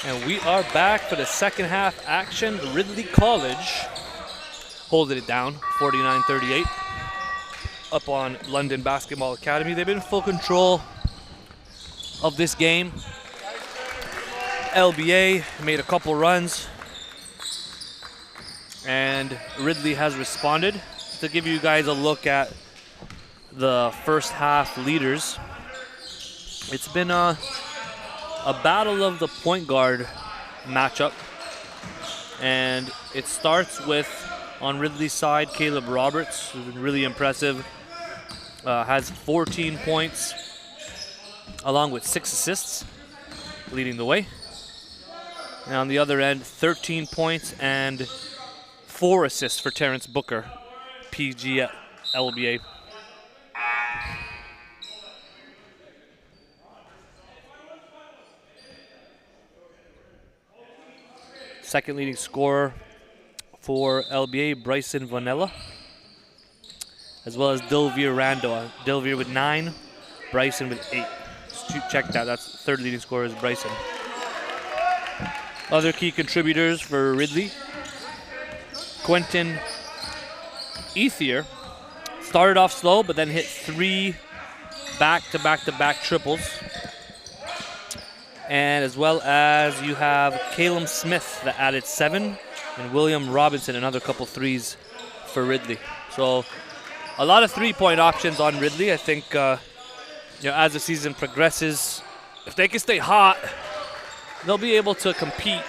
And we are back for the second half action. Ridley College holding it down, 49-38, up on London Basketball Academy. They've been in full control of this game. LBA made a couple runs, and Ridley has responded. To give you guys a look at the first half leaders, it's been a battle of the point guard matchup, and it starts with, on Ridley's side, Caleb Roberts, who's been really impressive, has 14 points along with 6 assists, leading the way. And on the other end, 13 points and 4 assists for Terrence Booker, PG at LBA. Second leading scorer for LBA, Bryson Vanella, as well as Dilvir Rando. Dilvir with 9, Bryson with 8. Check that, that's the third leading scorer is Bryson. Other key contributors for Ridley, Quentin Ethier started off slow, but then hit 3 back-to-back-to-back triples. And as well as you have Caleb Smith that added 7, and William Robinson another couple threes for Ridley. So a lot of three-point options on Ridley. I think as the season progresses, if they can stay hot, they'll be able to compete.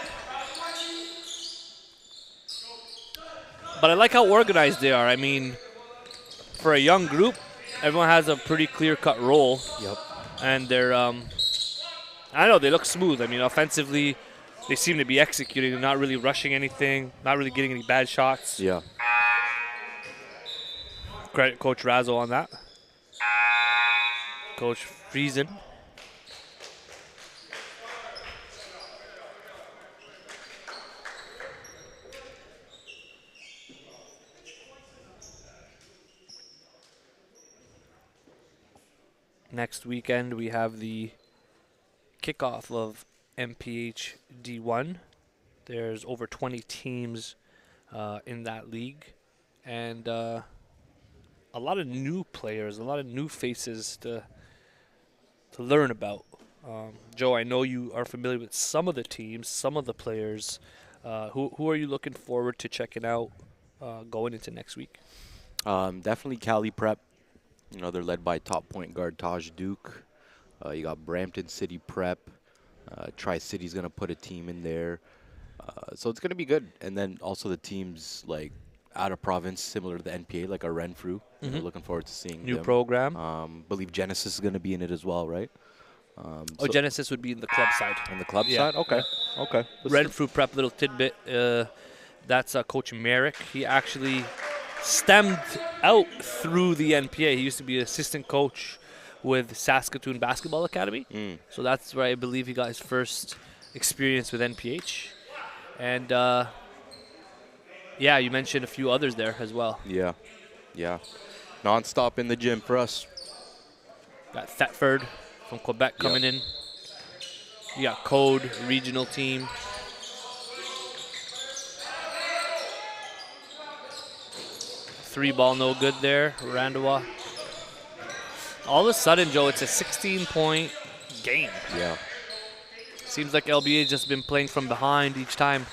But I like how organized they are. I mean, for a young group, everyone has a pretty clear-cut role. Yep. And they're, I don't know, they look smooth. I mean, offensively, they seem to be executing. They're not really rushing anything, not really getting any bad shots. Yeah. Credit Coach Razzo on that. Coach Friesen. Next weekend, we have the kickoff of MPH D1. There's over 20 teams in that league, and a lot of new players, a lot of new faces to learn about. Joe, I know you are familiar with some of the teams, some of the players. Who are you looking forward to checking out going into next week? Definitely Cali Prep. You know, they're led by top point guard Taj Duke. You got Brampton City Prep. Tri-City's going to put a team in there. So it's going to be good. And then also the teams like out of province, similar to the NPA, like our Renfrew. Mm-hmm. Looking forward to seeing New them. program. Believe Genesis is going to be in it as well, right? So Genesis would be in the club side. on the club Yeah. side? Okay. Okay. Renfrew Prep, little tidbit. That's Coach Merrick. He actually stemmed out through the NPA. He used to be an assistant coach with Saskatoon Basketball Academy. So that's where I believe he got his first experience with NPH. And you mentioned a few others there as well. Yeah. Yeah. Non-stop in the gym for us. Got Thetford from Quebec coming in. You got Code, regional team. Three ball no good there, Randawa. All of a sudden, Joe, it's a 16-point game. Yeah. Seems like LBA has just been playing from behind each time.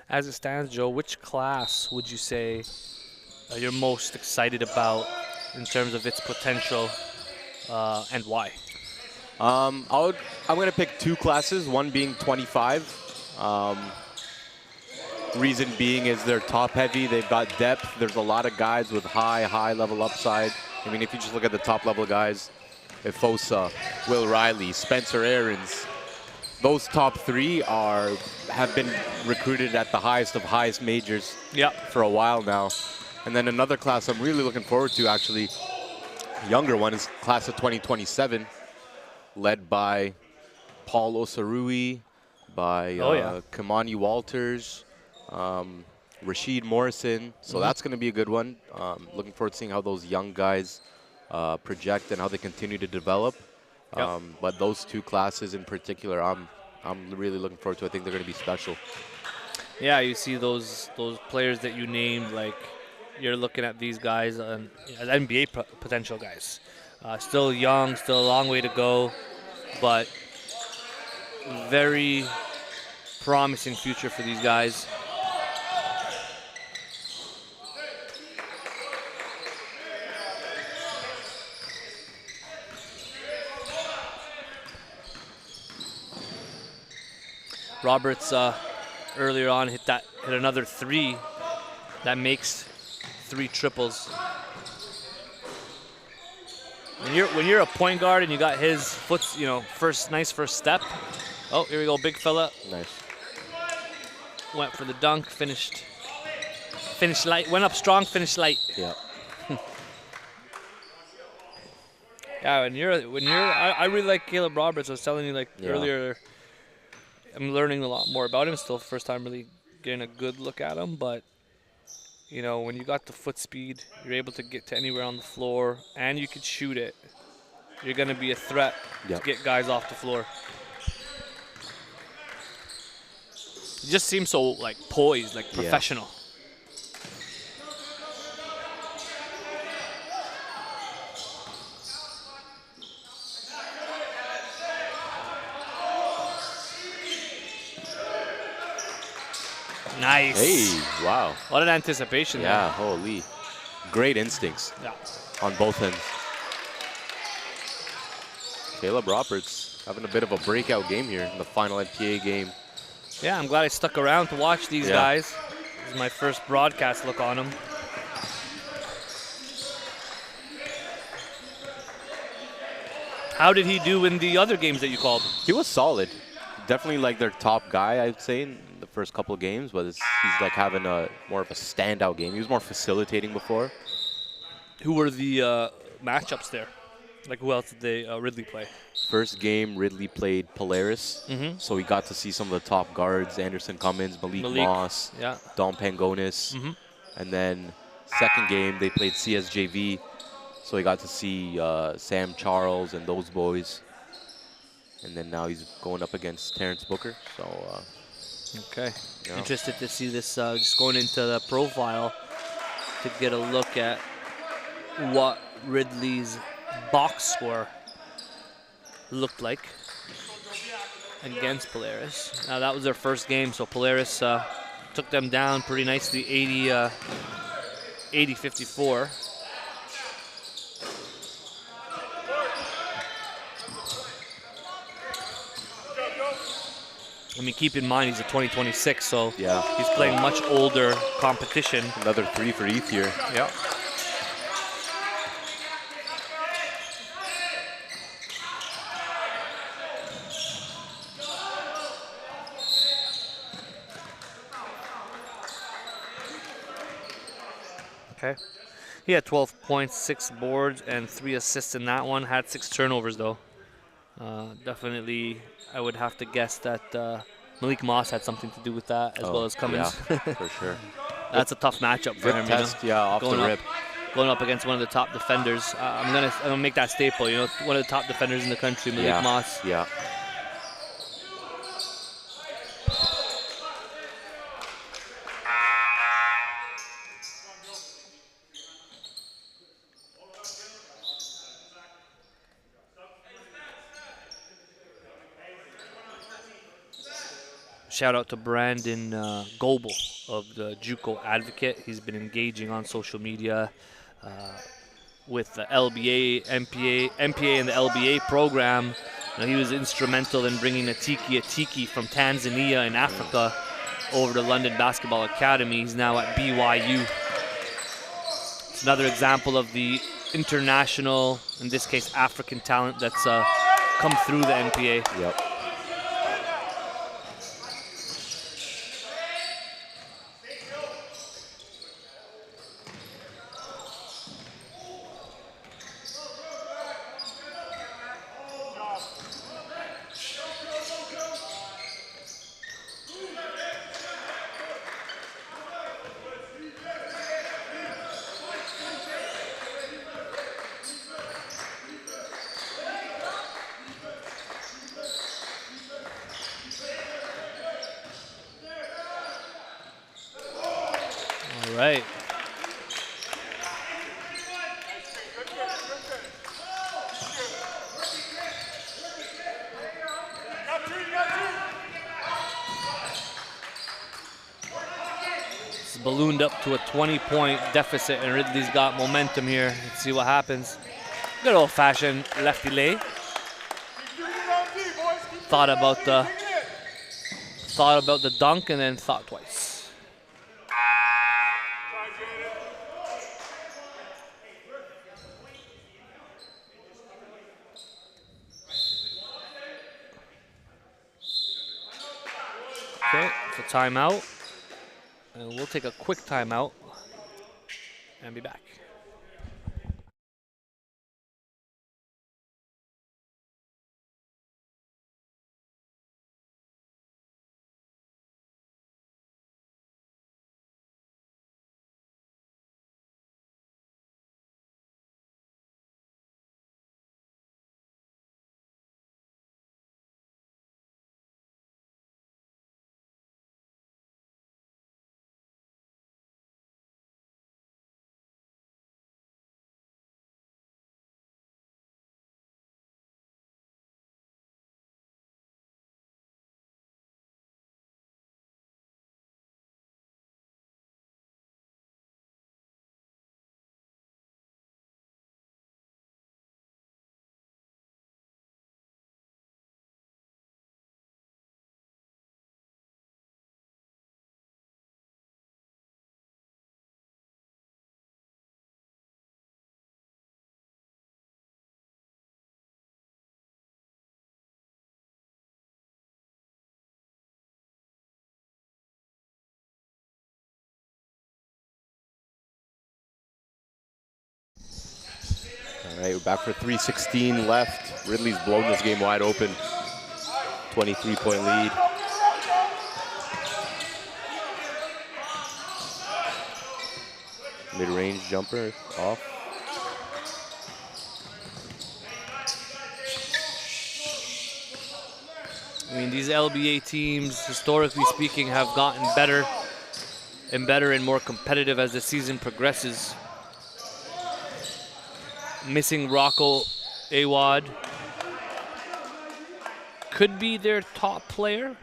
As it stands, Joe, which class would you say you're most excited about in terms of its potential and why? I'm going to pick 2 classes, one being 25. Reason being is they're top heavy. They've got depth. There's a lot of guys with high level upside. I mean, if you just look at the top level guys, Efosa, Will Riley, Spencer Aarons, those top 3 have been recruited at the highest of highest majors for a while now. And then another class I'm really looking forward to, actually, younger one, is class of 2027, led by Paul Osarui, by Kamani Walters, Rashid Morrison. So that's going to be a good one. Looking forward to seeing how those young guys project and how they continue to develop. But those two classes in particular, I'm really looking forward to. I think they're going to be special. Yeah, you see those players that you named, like you're looking at these guys as NBA potential guys. Still young, still a long way to go, but very promising future for these guys. Roberts earlier on hit another three. That makes 3 triples. When you're a point guard and you got his nice first step. Oh, here we go, big fella. Nice. Went for the dunk, finished light. Went up strong, finished light. Yeah. Yeah, I really like Caleb Roberts. I was telling you earlier, I'm learning a lot more about him. Still first time really getting a good look at him, but when you got the foot speed, you're able to get to anywhere on the floor, and you could shoot it. You're going to be a threat to get guys off the floor. He just seems so poised, professional. Nice. Hey, wow. What an anticipation there. Yeah, holy. Great instincts on both ends. Caleb Roberts having a bit of a breakout game here in the final NPA game. Yeah, I'm glad I stuck around to watch these guys. This is my first broadcast look on them. How did he do in the other games that you called? He was solid. Definitely their top guy, I'd say, in the first couple of games, but he's having more of a standout game. He was more facilitating before. Who were the matchups there? Who else did they Ridley play? First game, Ridley played Polaris, so we got to see some of the top guards: Anderson Cummins, Malik Moss, Dom Pangonis. And then second game, they played CSJV, so we got to see Sam Charles and those boys. And then now he's going up against Terrence Booker. So, Interested to see this. Just going into the profile to get a look at what Ridley's box score looked like against Polaris. Now that was their first game, so Polaris took them down pretty nicely, 80-54. I mean, keep in mind he's a 2026, so he's playing much older competition. Another 3 for ETH here. Yeah. Okay. He had 12 points, 6 boards, and 3 assists in that one. Had 6 turnovers, though. Definitely, I would have to guess that Malik Moss had something to do with that, as well as Cummins. Yeah, for sure. That's a tough matchup for him. Test, off the rip. Going up against one of the top defenders. I'm gonna make that staple. One of the top defenders in the country, Malik Moss. Yeah. Shout out to Brandon Goebel of the JUCO Advocate. He's been engaging on social media with the LBA, NPA, and the LBA program. He was instrumental in bringing Atiki from Tanzania in Africa over to London Basketball Academy. He's now at BYU. It's another example of the international, in this case African talent that's come through the NPA. Yep. right. It's ballooned up to a 20-point deficit, and Ridley's got momentum here. Let's see what happens. Good old-fashioned lefty lay. Thought about the dunk and then thought twice. Okay, it's a timeout. And we'll take a quick timeout and be back. All right, we're back for 3:16 left. Ridley's blown this game wide open. 23-point lead. Mid-range jumper off. I mean, these LBA teams, historically speaking, have gotten better and better and more competitive as the season progresses. Missing Rocco Awad could be their top player.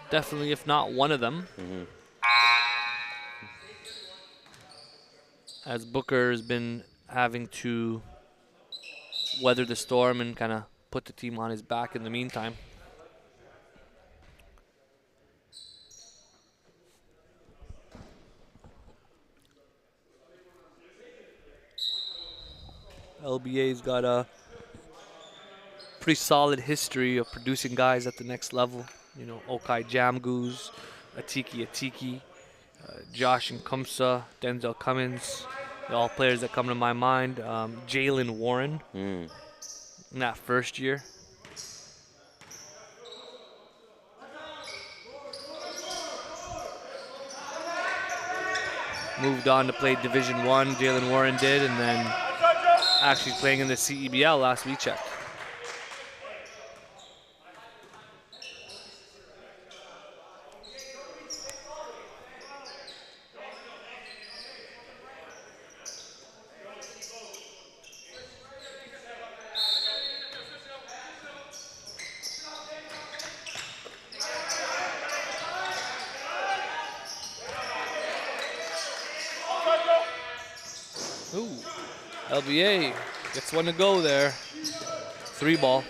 Definitely, if not one of them. As Booker has been having to weather the storm and kind of put the team on his back in the meantime. LBA's got a pretty solid history of producing guys at the next level. You know, Okai Jamgoose, Atiki, Josh Nkumsa, Denzel Cummins. They're all players that come to my mind. Jalen Warren in that first year. Moved on to play Division I, Jalen Warren did, and then actually playing in the CEBL last we checked. Ooh, LBA gets one to go there. 3-ball.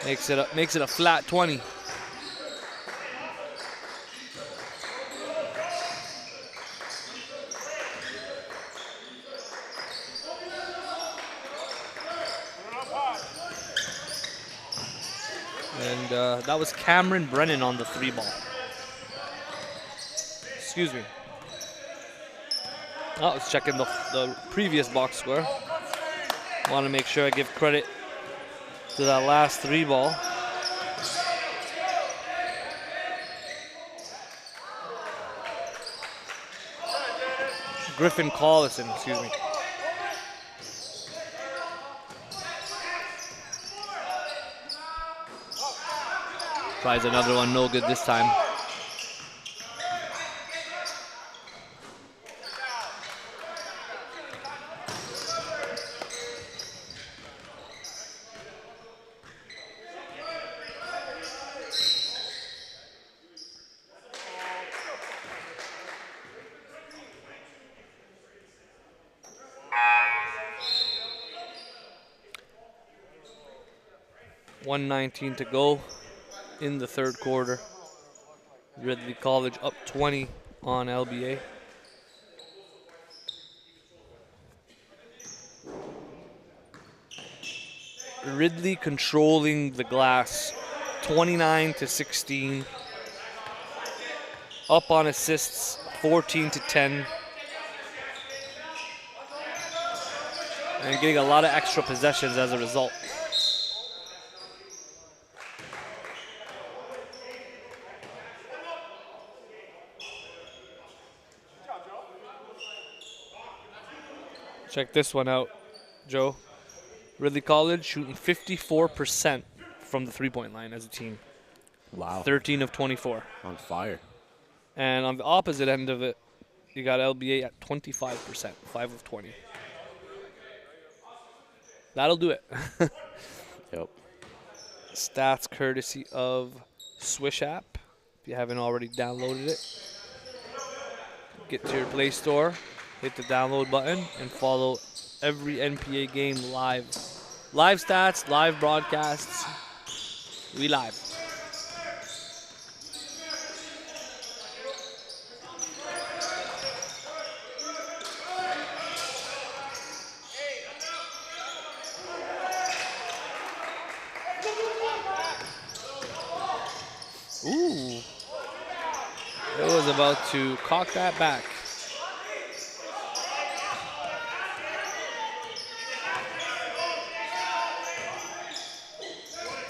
Makes it a flat 20. And that was Cameron Brennan on the 3-ball. Excuse me. Oh, let's check in the previous box score. Want to make sure I give credit to that last 3-ball. Griffin Collison, excuse me. Tries another one, no good this time. 1:19 to go in the third quarter. Ridley College up 20 on LBA. Ridley controlling the glass 29-16. Up on assists 14-10. And getting a lot of extra possessions as a result. Check this one out, Joe. Ridley College shooting 54% from the three-point line as a team. Wow. 13 of 24. On fire. And on the opposite end of it, you got LBA at 25%, 5 of 20. That'll do it. Yep. Stats courtesy of Swish app. If you haven't already downloaded it, get to your Play Store, hit the download button, and follow every NPA game live. Live stats, live broadcasts. We live. Ooh. It was about to cock that back.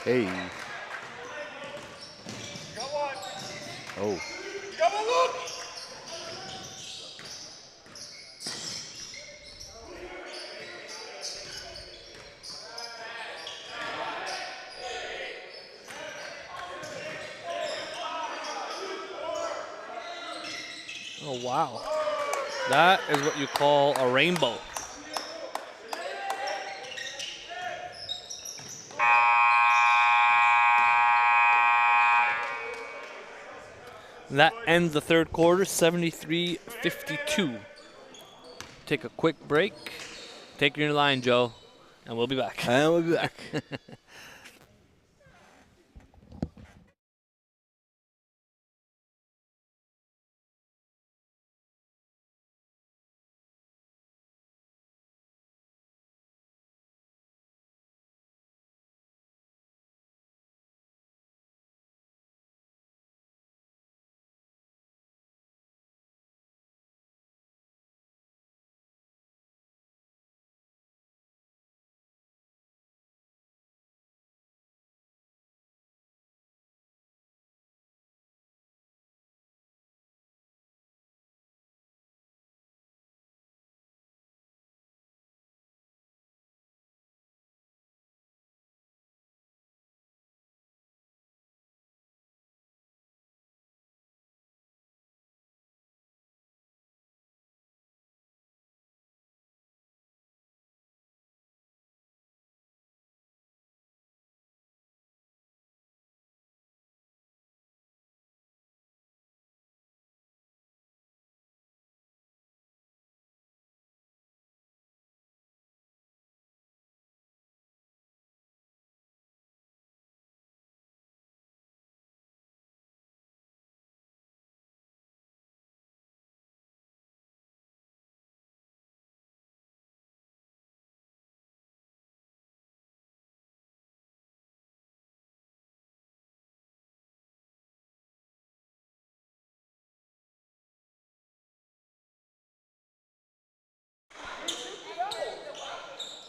Hey. Oh. Oh, wow. That is what you call a rainbow. That ends the third quarter, 73-52. Take a quick break. Take your line, Joe, and we'll be back. And we'll be back.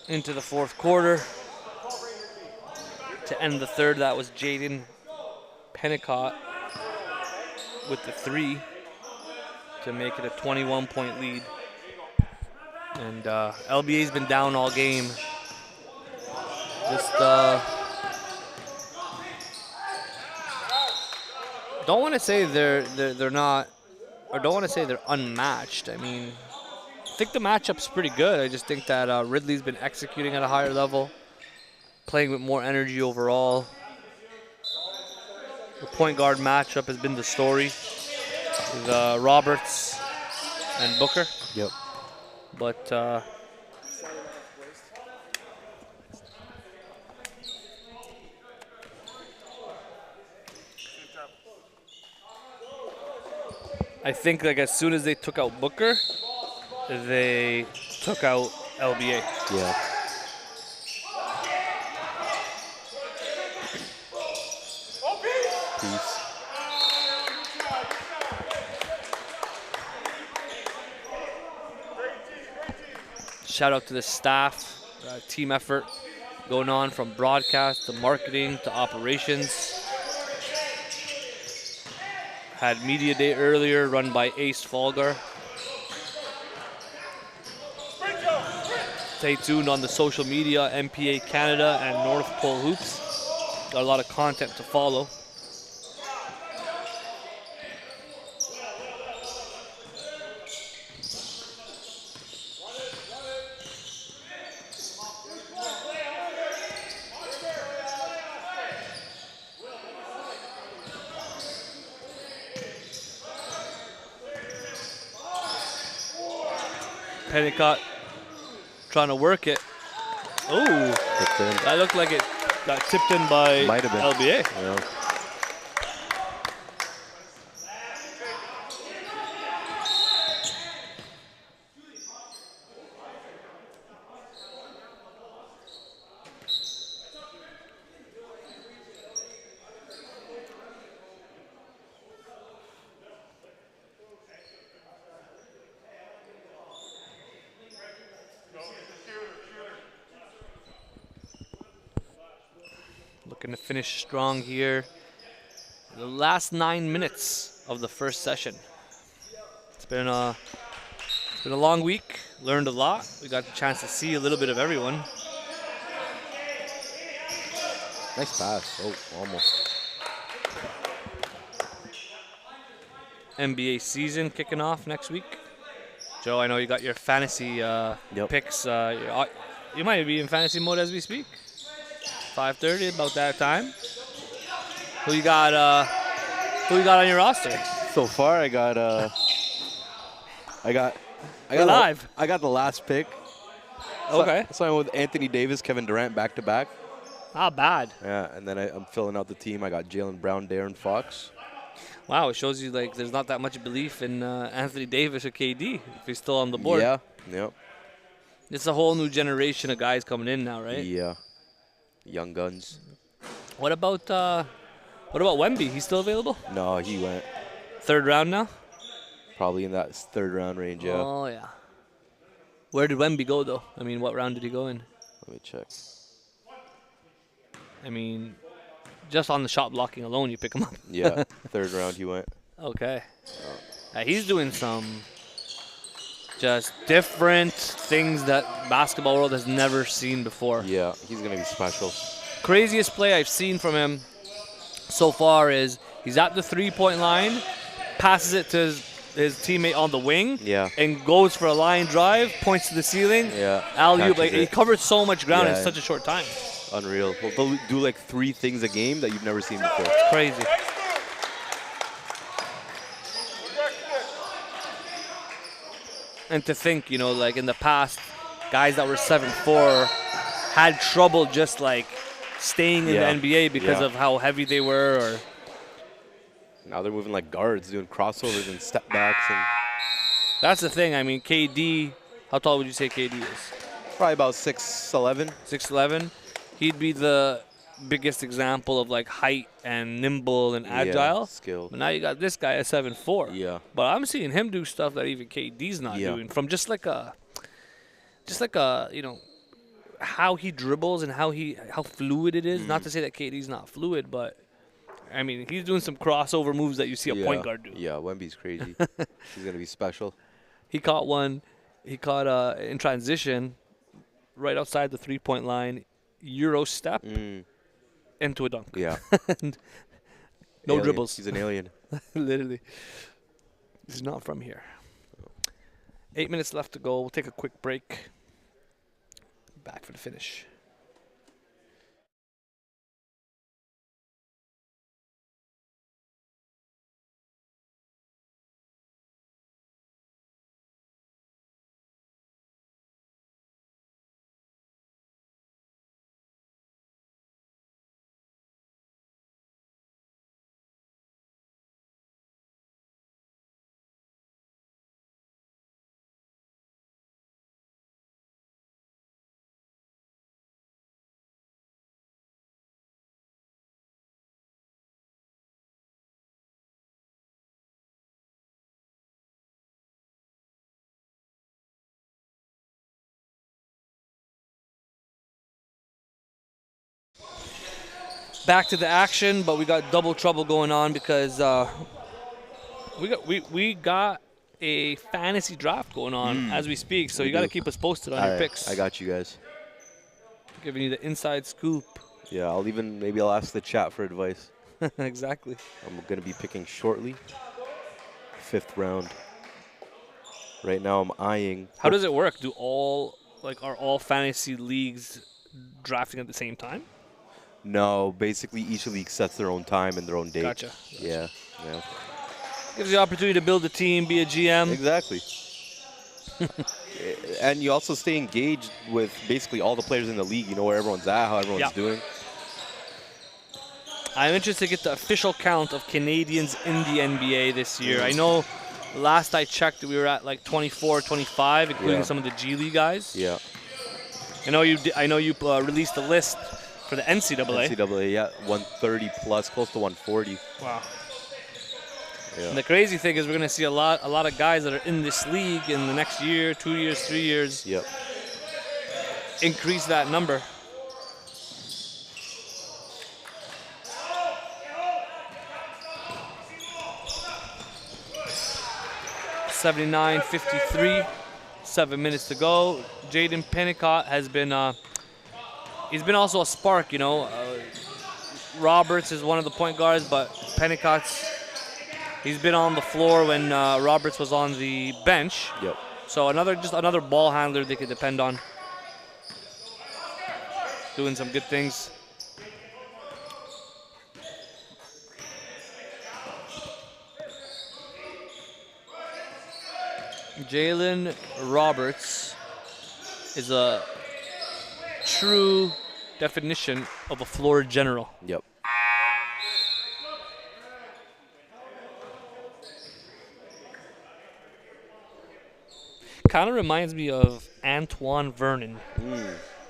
Into the fourth quarter. To end the third, that was Jaden Pennicott with the 3 to make it a 21-point lead. And LBA's been down all game. Just don't want to say they're not, or don't want to say they're unmatched. I mean, I think the matchup's pretty good. I just think that Ridley's been executing at a higher level, playing with more energy overall. The point guard matchup has been the story with Roberts and Booker. Yep. I think like as soon as they took out Booker, they took out LBA. Yeah. Peace. Shout out to the staff, team effort going on from broadcast to marketing to operations. Had media day earlier run by Ace Folgar. Stay tuned on the social media, NPA Canada and North Pole Hoops. Got a lot of content to follow. Pennicott trying to work it. Oh, that looked like it got tipped in by Might have been. LBA. Yeah. Looking to finish strong here. The last 9 minutes of the first session. It's been a long week. Learned a lot. We got the chance to see a little bit of everyone. Nice pass. Oh, almost. NBA season kicking off next week. Joe, I know you got your fantasy picks. You might be in fantasy mode as we speak. 5:30, about that time. Who you got on your roster? So far, I got live. I got the last pick. Okay. So I went with Anthony Davis, Kevin Durant back to back. Not bad. Yeah, and then I'm filling out the team. I got Jaylen Brown, Darren Fox. Wow, it shows you like there's not that much belief in Anthony Davis or KD if he's still on the board. Yeah. Yep. It's a whole new generation of guys coming in now, right? Yeah. Young guns. What about Wemby? He's still available? No, he went Third round now? probably in that third round range. Yeah. Oh yeah. Where did Wemby go though? I mean, what round did he go in? Let me check. I mean, just on the shot blocking alone, you pick him up. Yeah. Third round he went. Okay. He's doing some just different things that basketball world has never seen before. Yeah, he's gonna be special. Craziest play I've seen from him so far is he's at the 3-point line, passes it to his teammate on the wing, and goes for a line drive, points to the ceiling, alley-oop. Like, he covered so much ground in such a short time. Unreal. They'll do like 3 things a game that you've never seen before. It's crazy. And to think, you know, like in the past, guys that were 7'4" had trouble just like staying in the NBA because of how heavy they were. Or now they're moving like guards, doing crossovers and step backs. And that's the thing. I mean, KD, how tall would you say KD is? Probably about 6'11". 6'11". He'd be the biggest example of like height and nimble and agile. Skill. But now you got this guy at 7'4". Yeah. But I'm seeing him do stuff that even KD's not doing. From just like a you know, how he dribbles and how fluid it is. Not to say that KD's not fluid, but I mean he's doing some crossover moves that you see a point guard do. Yeah, Wemby's crazy. He's gonna be special. He caught one. He caught in transition, right outside the 3-point line, Euro step into a dunk. Yeah. No dribbles. He's an alien. Literally. He's not from here. 8 minutes left to go. We'll take a quick break. Back for the finish. back to the action, but we got double trouble going on because we got a fantasy draft going on as we speak. So We you got to do. keep us posted on your picks. I got you guys. Giving you the inside scoop. Yeah, maybe I'll ask the chat for advice. Exactly. I'm going to be picking shortly. 5th round. Right now I'm eyeing. How does it work? Are all fantasy leagues drafting at the same time? No, basically each league sets their own time and their own date. Gotcha. Yeah. Gives you the opportunity to build a team, be a GM. Exactly. And you also stay engaged with basically all the players in the league. You know where everyone's at, how everyone's doing. I'm interested to get the official count of Canadians in the NBA this year. I know last I checked we were at like 24, 25, including some of the G League guys. Yeah. I know you released a list for the NCAA. NCAA, yeah, 130 plus, close to 140. Wow. Yeah. And the crazy thing is we're going to see a lot of guys that are in this league in the next year, 2 years, 3 years. Yep. Increase that number. $79.53, 7 minutes to go. Jaden Pennicott has been, he's been also a spark, you know. Roberts is one of the point guards, but Pennicott's, he's been on the floor when Roberts was on the bench. Yep. So another ball handler they could depend on. Doing some good things. Jalen Roberts is a true definition of a floor general. Yep. Kind of reminds me of Antoine Vernon.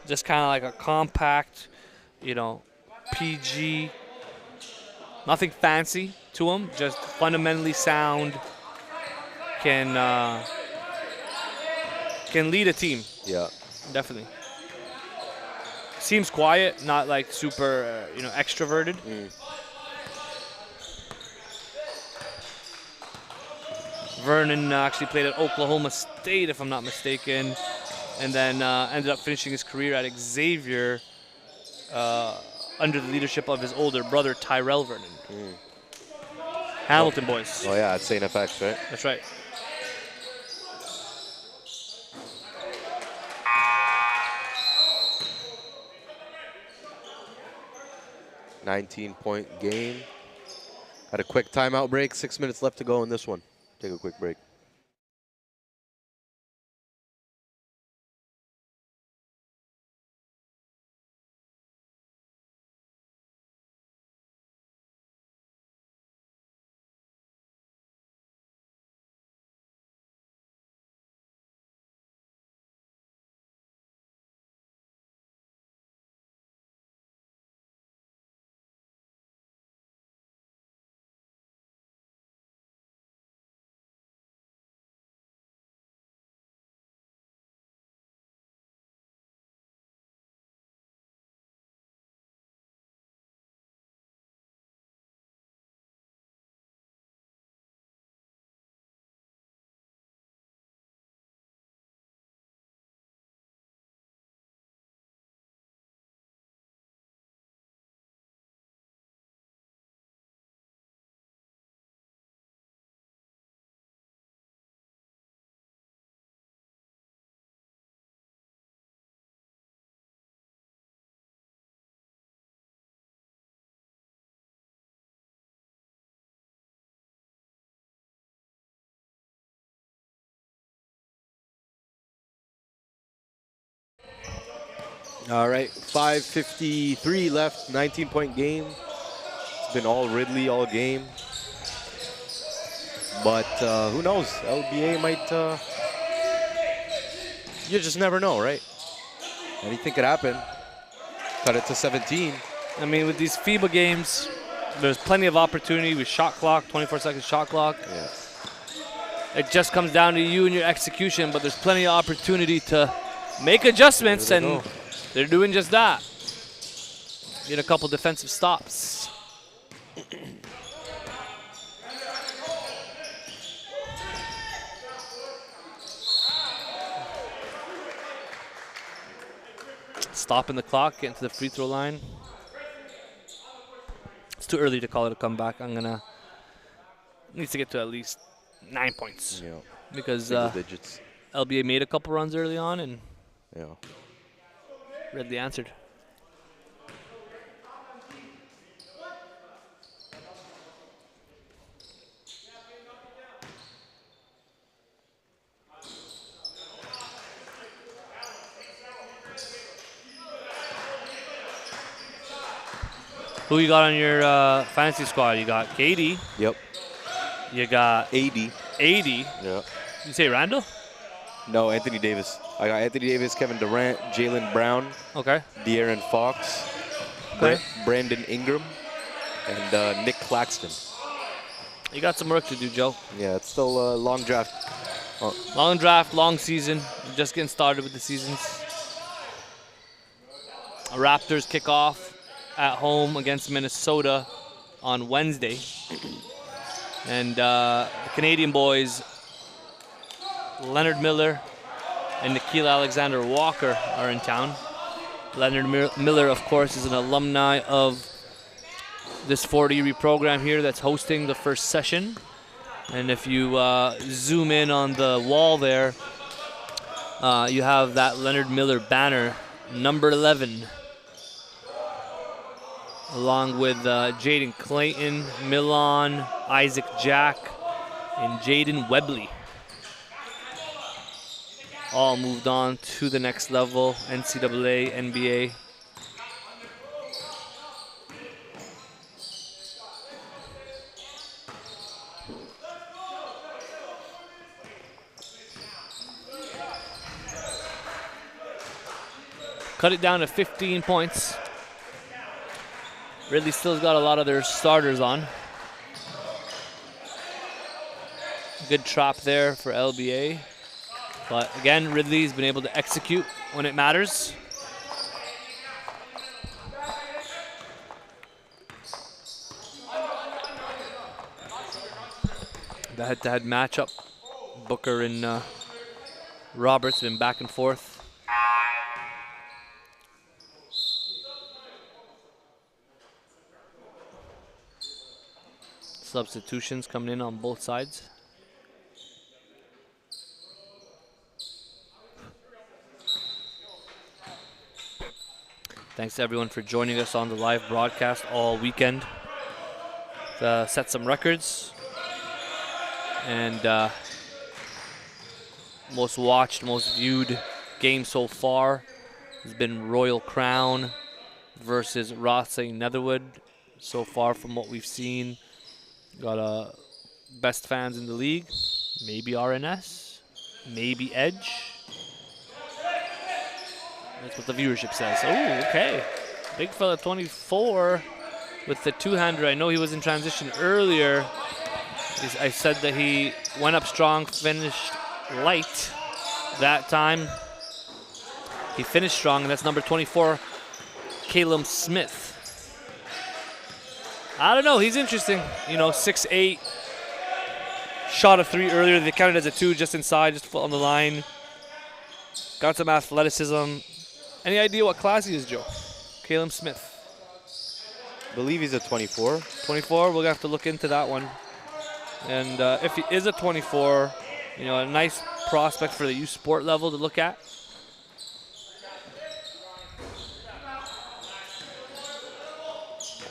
Just kind of like a compact, you know, PG, nothing fancy to him, just fundamentally sound, can lead a team. Yeah. Definitely. Seems quiet, not like super, extroverted. Vernon actually played at Oklahoma State, if I'm not mistaken, and then ended up finishing his career at Xavier under the leadership of his older brother, Tyrell Vernon. Hamilton boys. Oh, yeah, it's St. FX, right? That's right. $19-point game. Had a quick timeout break. 6 minutes left to go in this one. Take a quick break. All right, 5:53 left, 19-point game. It's been all Ridley all game. But who knows? LBA might, you just never know, right? Anything could happen. Cut it to 17. I mean, with these FIBA games, there's plenty of opportunity with shot clock, 24-second shot clock. Yeah. It just comes down to you and your execution, but there's plenty of opportunity to make adjustments, and they're doing just that. Get a couple defensive stops. Stopping the clock, getting to the free throw line. It's too early to call it a comeback. Needs to get to at least 9 points. Yeah. Because Single digits. LBA made a couple runs early on and Yeah. Ridley answered. Who you got on your fantasy squad? You got KD. Yep. You got 80. 80. Yeah. You say Randall? No, Anthony Davis. I got Anthony Davis, Kevin Durant, Jaylen Brown, Okay. De'Aaron Fox, Okay. Brandon Ingram, and Nick Claxton. You got some work to do, Joe. Yeah, it's still a long draft. Long draft, long season. Just getting started with the seasons. Raptors kick off at home against Minnesota on Wednesday. And the Canadian boys, Leonard Miller and Nikhil Alexander-Walker, are in town. Leonard Miller, of course, is an alumni of this 40-year program here that's hosting the first session. And if you zoom in on the wall there, you have that Leonard Miller banner, number 11, along with Jaden Clayton, Milan, Isaac Jack, and Jaden Webley. All moved on to the next level, NCAA, NBA. Cut it down to 15 points. Ridley still's got a lot of their starters on. Good trap there for LBA. But again, Ridley's been able to execute when it matters. The head-to-head matchup, Booker and Roberts been back and forth. Substitutions coming in on both sides. Thanks to everyone for joining us on the live broadcast all weekend. Set some records. And most watched, most viewed game so far has been Royal Crown versus Rothsay Netherwood. So far from what we've seen, got best fans in the league. Maybe RNS, maybe Edge. That's what the viewership says. Oh, okay. Big fella 24 with the two-hander. I know he was in transition earlier. I said that he went up strong, finished light that time. He finished strong, and that's number 24, Caleb Smith. I don't know. He's interesting. You know, 6'8". Shot a 3 earlier. They counted as a 2 just inside, just foot on the line. Got some athleticism. Any idea what class he is, Joe? Caleb Smith. I believe he's a 24. 24, we're going to have to look into that one. And if he is a 24, you know, a nice prospect for the youth sport level to look at.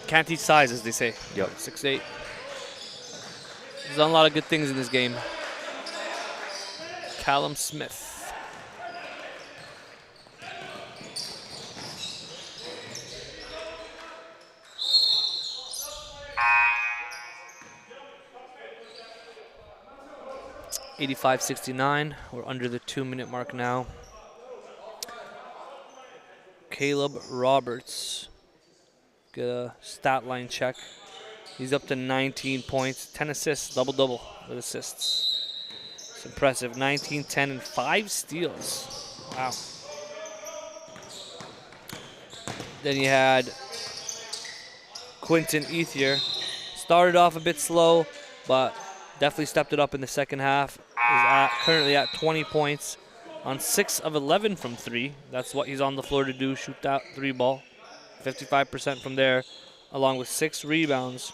Can't teach size, as they say. Yep. 6'8". He's done a lot of good things in this game. Callum Smith. .85-69. We're under the 2-minute mark now. Caleb Roberts. Get a stat line check. He's up to 19 points, 10 assists, double-double with assists. It's impressive. 19, 10, and 5 steals. Wow. Then you had Quinton Ethier. Started off a bit slow, but definitely stepped it up in the second half. Is currently at 20 points on 6 of 11 from 3. That's what he's on the floor to do, shoot that 3 ball. 55% from there, along with 6 rebounds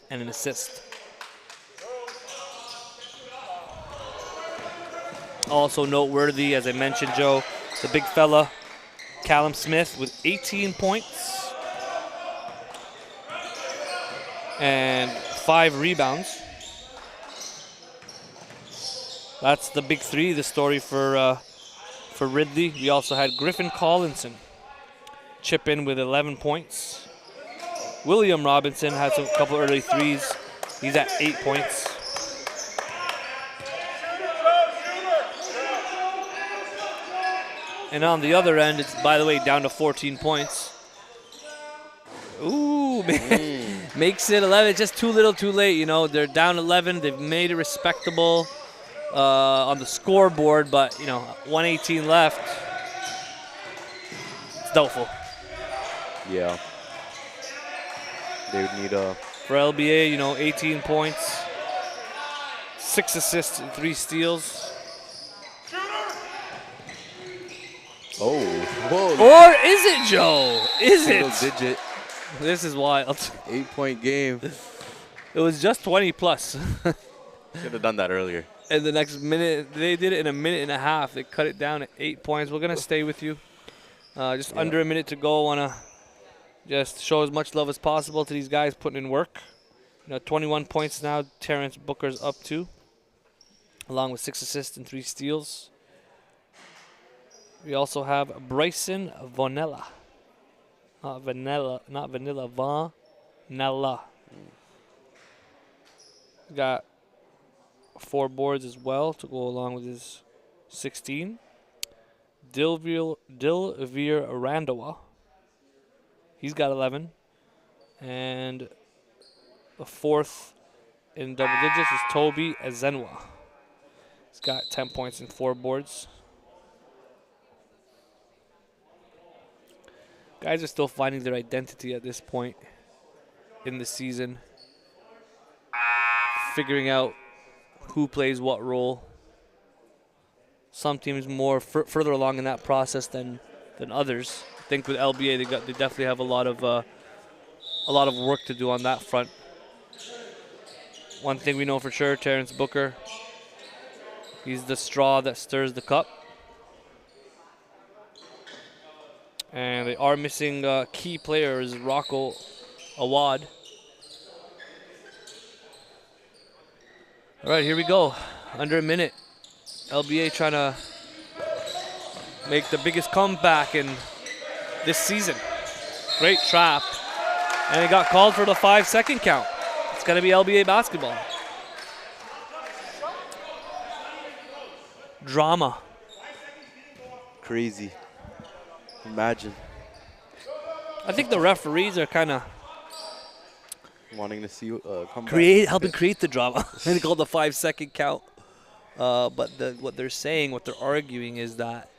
and an assist. Also noteworthy, as I mentioned, Joe, the big fella, Callum Smith, with 18 points and 5 rebounds. That's the big 3, the story for Ridley. We also had Griffin Collinson chip in with 11 points. William Robinson had a couple early threes. He's at 8 points. And on the other end, it's, by the way, down to 14 points. Ooh, man. Makes it 11. Just too little, too late. You know, they're down 11. They've made it respectable on the scoreboard, but, 118 left. It's doubtful. Yeah. They would need a... For LBA, 18 points, 6 assists and 3 steals. Oh, whoa. Or is it, Joe? Is it? Single digit. This is wild. 8-point game. It was just 20 plus. Should have done that earlier. And the next minute, they did it in a minute and a half. They cut it down at 8 points. We're going to stay with you. Just under a minute to go. Want to just show as much love as possible to these guys putting in work. 21 points now. Terrence Booker's up to, along with 6 assists and 3 steals. We also have Bryson Vanilla. Not Vanilla, Vanilla. Got 4 boards as well to go along with his 16. Dilvir Randawa. He's got 11. And the 4th in double digits is Toby Ezenwa. He's got 10 points and 4 boards. Guys are still finding their identity at this point in the season. Figuring out who plays what role. Some teams more further along in that process than others. I think with LBA they definitely have a lot of work to do on that front. One thing we know for sure, Terrence Booker, he's the straw that stirs the cup. And they are missing key players, Rocco Awad. All right, here we go. Under a minute. LBA trying to make the biggest comeback in this season. Great trap. And it got called for the 5-second count. It's going to be LBA basketball. Drama. Crazy. Imagine. I think the referees are kind of wanting to see come helping create the drama. They call the 5-second count. But what they're saying, what they're arguing is that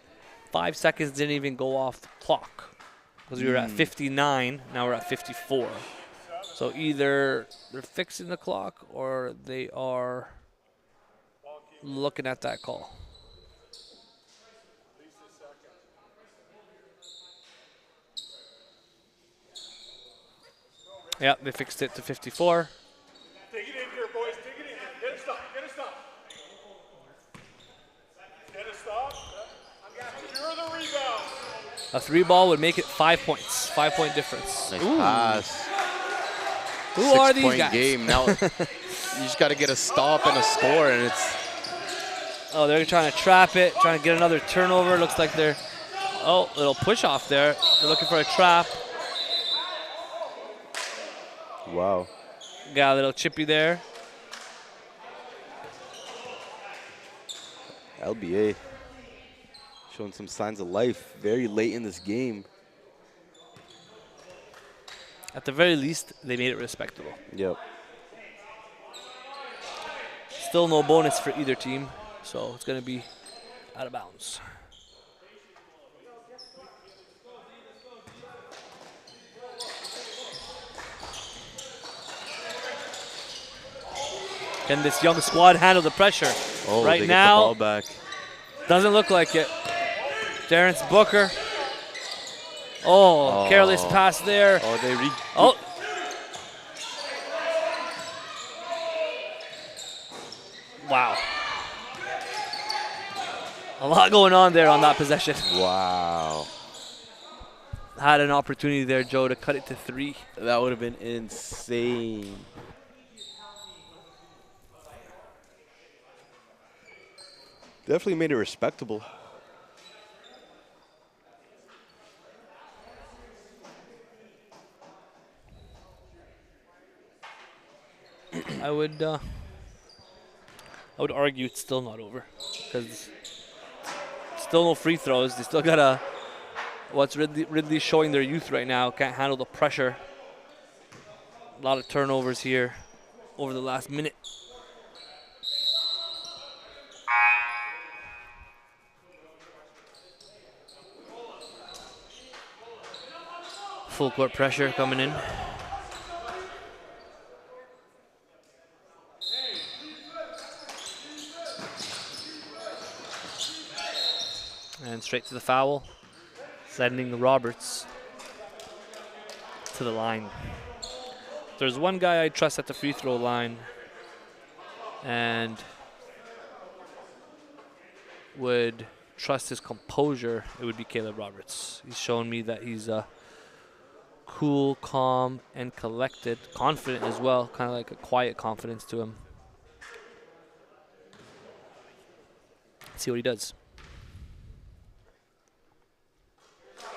5 seconds didn't even go off the clock because we were at 59. Now we're at 54. So either they're fixing the clock or they are looking at that call. Yep, they fixed it to 54. Dig it in here, boys. Dig it in here. Get a stop. Get a stop. Get a stop. Secure the rebound. A 3-ball would make it 5 points. 5-point difference. Nice pass. Who are these 6-point guys? game. Now you just got to get a stop and a score, and it's... Oh, they're trying to trap it, trying to get another turnover. Looks like they're... Oh, little push off there. They're looking for a trap. Wow. Got a little chippy there. LBA showing some signs of life very late in this game. At the very least, they made it respectable. Yep. Still no bonus for either team, so it's going to be out of bounds. Can this young squad handle the pressure? Oh, Right they now, get the ball back. doesn't look like it. Terrence Booker. Oh, careless pass there. Oh, they Oh. Wow. A lot going on there on that possession. Wow. Had an opportunity there, Joe, to cut it to 3. That would have been insane. Definitely made it respectable. I would argue it's still not over because still no free throws. They still got what's Ridley showing their youth right now. Can't handle the pressure. A lot of turnovers here over the last minute. Full court pressure coming in. And straight to the foul, sending Roberts to the line. There's one guy I trust at the free throw line and would trust his composure, it would be Caleb Roberts. He's shown me that he's cool, calm, and collected, confident as well, kind of like a quiet confidence to him. Let's see what he does.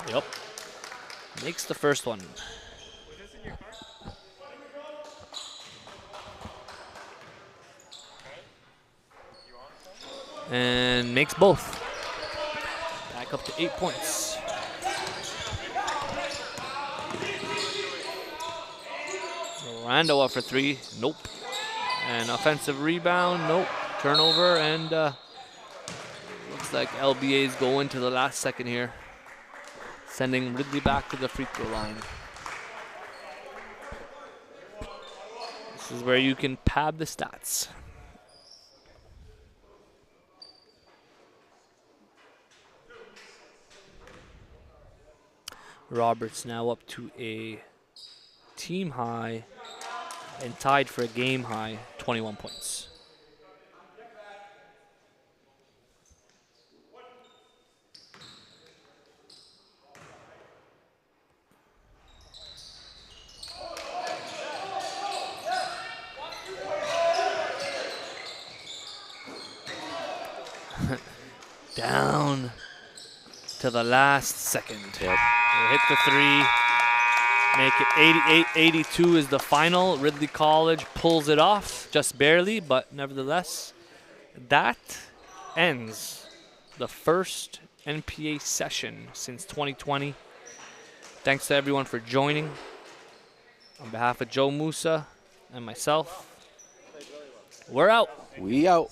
Yep. Makes the first one. And makes both. Back up to 8 points. Orlando up for 3. Nope. And offensive rebound. Nope. Turnover. And looks like LBA's going to the last second here. Sending Ridley back to the free throw line. This is where you can pad the stats. Roberts now up to a team high and tied for a game high, 21 points. Down to the last second. Yep. They hit the 3. Make it 88-82 is the final. Ridley College pulls it off, just barely, but nevertheless, that ends the first NPA session since 2020. Thanks to everyone for joining. On behalf of Joe Musa and myself, we're out. We out.